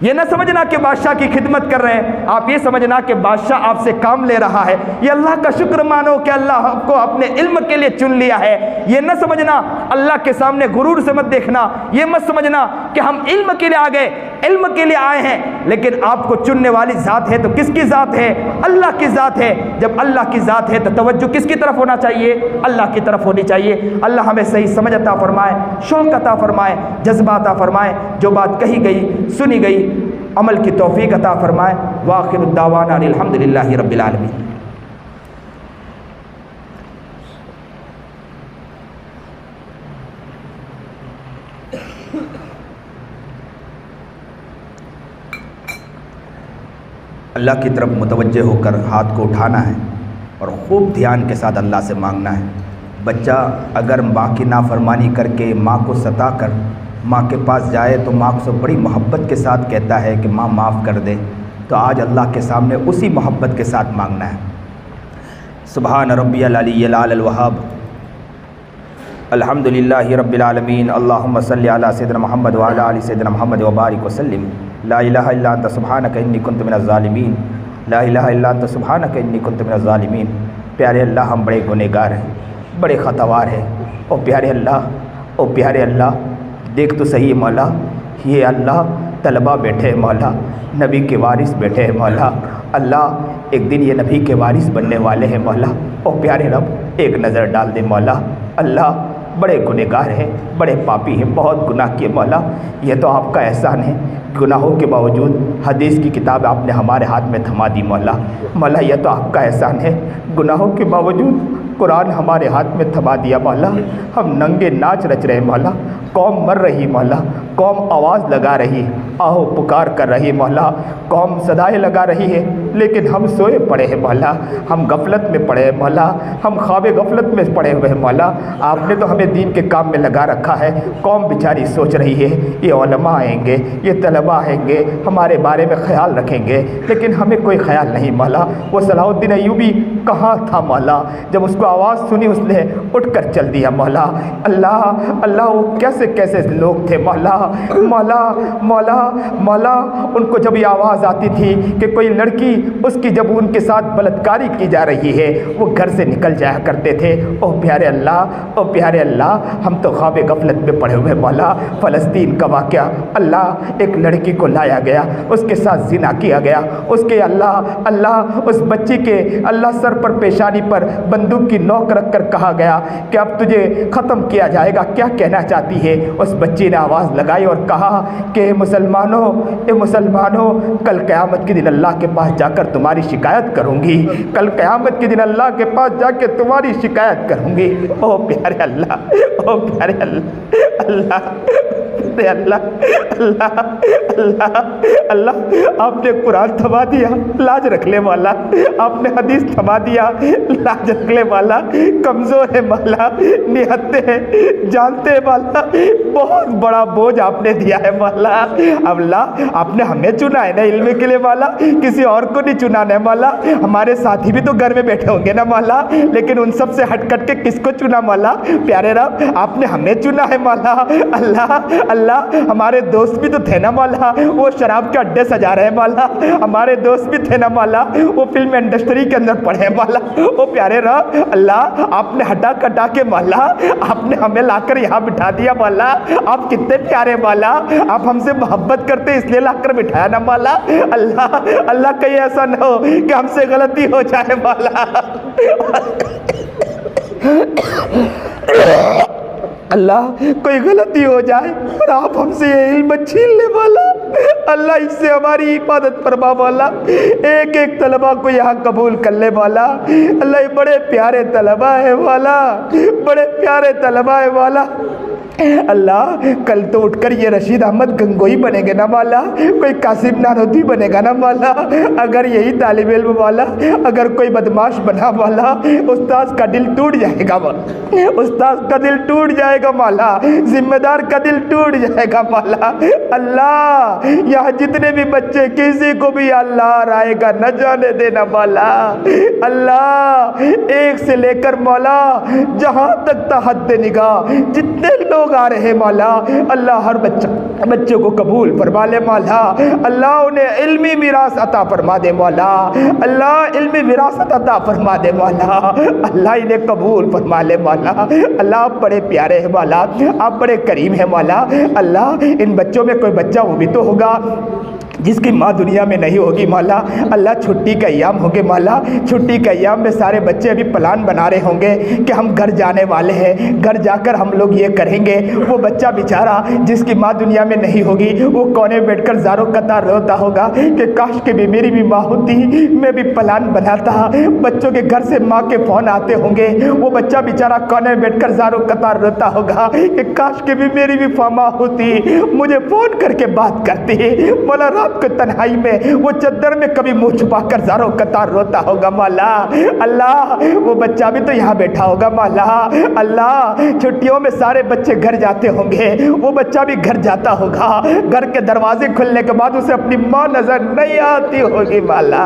Speaker 1: یہ نہ سمجھنا کہ بادشاہ کی خدمت کر رہے ہیں، آپ یہ سمجھنا کہ بادشاہ آپ سے کام لے رہا ہے۔ یہ اللہ کا شکر مانو کہ اللہ آپ کو اپنے علم کے لیے چن لیا ہے۔ یہ نہ سمجھنا، اللہ کے سامنے غرور سے مت دیکھنا، یہ مت سمجھنا کہ ہم علم کے لیے آ گئے، علم کے لیے آئے ہیں، لیکن آپ کو چننے والی ذات ہے تو کس کی ذات ہے؟ اللہ کی ذات ہے۔ جب اللہ کی ذات ہے تو توجہ کس کی طرف ہونا چاہیے؟ اللہ کی طرف ہونی چاہیے۔ اللہ ہمیں صحیح سمجھ عطا فرمائے، شوق عطا فرمائے، جذبہ عطا فرمائے۔ جو بات کہی گئی سنی گئی عمل کی توفیق عطا فرمائے۔ وآخر الدعوانا الحمدللہ رب العالمین۔ اللہ کی طرف متوجہ ہو کر ہاتھ کو اٹھانا ہے اور خوب دھیان کے ساتھ اللہ سے مانگنا ہے۔ بچہ اگر ماں کی نافرمانی کر کے ماں کو ستا کر ماں کے پاس جائے تو ماں سے بڑی محبت کے ساتھ کہتا ہے کہ ماں معاف کر دے، تو آج اللہ کے سامنے اسی محبت کے ساتھ مانگنا ہے۔ سبحان ربی العلی العلی الوہاب، الحمدللہ رب العالمین، اللہم صلی علی سیدنا محمد وعلی آل سیدنا محمد وبارک وسلم۔ لا الہ الا انت سبحانک انی کنت من الظالمین، لا الہ الا انت سبحانک انی کنت من الظالمین۔ پیارے اللہ ہم بڑے گنہگار ہیں، بڑے خطاوار ہیں، او پیارے اللہ، او پیارے اللہ، دیکھ تو صحیح مولا، یہ اللہ طلبہ بیٹھے ہیں مولا، نبی کے وارث بیٹھے ہیں مولا، اللہ ایک دن یہ نبی کے وارث بننے والے ہیں مولا، او پیارے رب ایک نظر ڈال دے مولا، اللہ بڑے گنہگار ہیں، بڑے پاپی ہیں، بہت گناہ کیے مولا، یہ تو آپ کا احسان ہے، گناہوں کے باوجود حدیث کی کتاب آپ نے ہمارے ہاتھ میں تھما دی مولا، مولا یہ تو آپ کا احسان ہے، گناہوں کے باوجود قرآن ہمارے ہاتھ میں تھما دیا مولا، ہم ننگے ناچ رچ رہے مولا، قوم مر رہی مولا، قوم آواز لگا رہی ہے، آہو پکار کر رہی مولا، قوم صدائیں لگا رہی ہے، لیکن ہم سوئے پڑے ہیں مولا، ہم غفلت میں پڑے ہیں مولا، ہم خواب غفلت میں پڑے ہوئے ہیں مولا، آپ نے تو ہمیں دین کے کام میں لگا رکھا ہے، قوم بیچاری سوچ رہی ہے یہ علماء آئیں گے، یہ طلباء آئیں گے، ہمارے بارے میں خیال رکھیں گے، لیکن ہمیں کوئی خیال نہیں مولا، وہ صلاح الدین ایوبی کہاں تھا مولا، جب اس کو آواز سنی اس نے اٹھ کر چل دیا مولا، اللہ اللہ وہ کیسے کیسے لوگ تھے مولا، مولا مولا مولا، ان کو جب یہ آواز آتی تھی کہ کوئی لڑکی اس کی جب ان کے ساتھ بلاتکاری کی جا رہی ہے وہ گھر سے نکل جایا کرتے تھے، او پیارے اللہ، او پیارے اللہ، ہم تو خواب غفلت میں پڑے ہوئے مولا، فلسطین کا واقعہ، اللہ ایک لڑکی کو لایا گیا، اس کے ساتھ زنا کیا گیا، اس کے اللہ اللہ اس بچی کے اللہ سر پر پیشانی پر بندوق کی نوک رکھ کر کہا گیا کہ اب تجھے ختم کیا جائے گا، کیا کہنا چاہتی ہے؟ اس بچی نے آواز لگائی اور کہا کہ اے مسلمانوں، کل قیامت کے دن اللہ کے پاس جا کر تمہاری شکایت کروں گی، کل قیامت کے دن اللہ کے پاس جا کے تمہاری شکایت کروں گی، او پیارے اللہ، او پیارے اللہ، اللہ اللہ اللہ اللہ اللہ، آپ نے قرآن تھما دیا، لاج رکھ لے والا، آپ نے حدیث تھما دیا، لاج رکھ لے والا، کمزور ہے والا، نہتے ہیں، جانتے ہیں والا، بہت بڑا بوجھ آپ نے دیا ہے والا، اب اللہ آپ نے ہمیں چنا ہے نا علم کے لیے والا، کسی اور کو نہیں چنا ہے والا، ہمارے ساتھی بھی تو گھر میں بیٹھے ہوں گے نا والا، لیکن ان سب سے ہٹ کٹ کے کس کو چنا والا؟ پیارے رب آپ نے ہمیں چنا ہے والا، اللہ اللہ، ہمارے دوست بھی تو تھے نا مولا، وہ شراب کے اڈے سجا رہے ہیں مولا، ہمارے دوست بھی تھے نا مولا، وہ فلم انڈسٹری کے اندر پڑے ہیں مولا، وہ پیارے رب اللہ آپ نے ہٹا کٹا کے مولا آپ نے ہمیں لا کر یہاں بٹھا دیا مولا، آپ کتنے پیارے مولا، آپ ہم سے محبت کرتے اس لیے لا کر بٹھایا نا مولا، اللہ اللہ کہیں ایسا نہ ہو کہ ہم سے غلطی ہو جائے مولا، اللہ کوئی غلطی ہو جائے اور آپ ہم سے یہ علم چھین لے والا، اللہ اس سے ہماری حفاظت فرما والا، ایک ایک طلبہ کو یہاں قبول کر لے والا، اللہ یہ بڑے پیارے طلبہ ہے والا، بڑے پیارے طلبہ ہے والا، اللہ کل تو اٹھ کر یہ رشید احمد گنگوئی بنے گے نا والا، کوئی قاسم نانوتوی بنے گا نا والا، اگر یہی طالب علم والا اگر کوئی بدماش بنا والا، استاذ کا دل ٹوٹ جائے گا والا، استاذ کا دل ٹوٹ جائے گا والا، ذمہ دار کا دل ٹوٹ جائے گا والا، اللہ یہاں جتنے بھی بچے کسی کو بھی اللہ رائے گا نہ جانے دینا والا، اللہ ایک سے لے کر مولا جہاں تک تا حد نگاہ جتنے لوگ آ رہے مولا، اللہ ہر بچے کو قبول فرما لے مولا، اللہ انہیں علمی میراث عطا فرما دے مولا، اللہ علمی وراثت عطا فرما دے مولا، اللہ انہیں قبول فرما لے مولا، اللہ آپ بڑے پیارے ہیں مولا، آپ بڑے کریم ہیں مولا، اللہ ان بچوں میں کوئی بچہ وہ بھی تو ہوگا جس کی ماں دنیا میں نہیں ہوگی مولا، اللہ چھٹی کا ایام ہوں گے مولا، چھٹی کا ایام میں سارے بچے ابھی پلان بنا رہے ہوں گے کہ ہم گھر جانے والے ہیں، گھر جا کر ہم لوگ یہ کریں گے، وہ بچہ بیچارہ جس کی ماں دنیا میں نہیں ہوگی وہ کونے بیٹھ کر زاروں قطار روتا ہوگا کہ کاش کہ بھی میری بھی ماں ہوتی، میں بھی پلان بناتا، بچوں کے گھر سے ماں کے فون آتے ہوں گے، وہ بچہ بیچارہ کونے بیٹھ کر زاروں قطار روتا ہوگا کہ کاش کہ بھی میری بھی ماں ہوتی، مجھے فون کر کے بات کرتی، مولا رات کو تنہائی میں وہ چادر میں کبھی منہ چھپا کر زاروں قطار روتا ہوگا مولا، اللہ وہ بچہ بھی تو یہاں بیٹھا ہوگا مولا، اللہ چھٹیوں میں سارے بچے گھر جاتے ہوں گے، وہ بچہ بھی گھر جاتا ہوگا، گھر کے دروازے کھلنے کے بعد اسے اپنی ماں نظر نہیں آتی ہوگی مولا،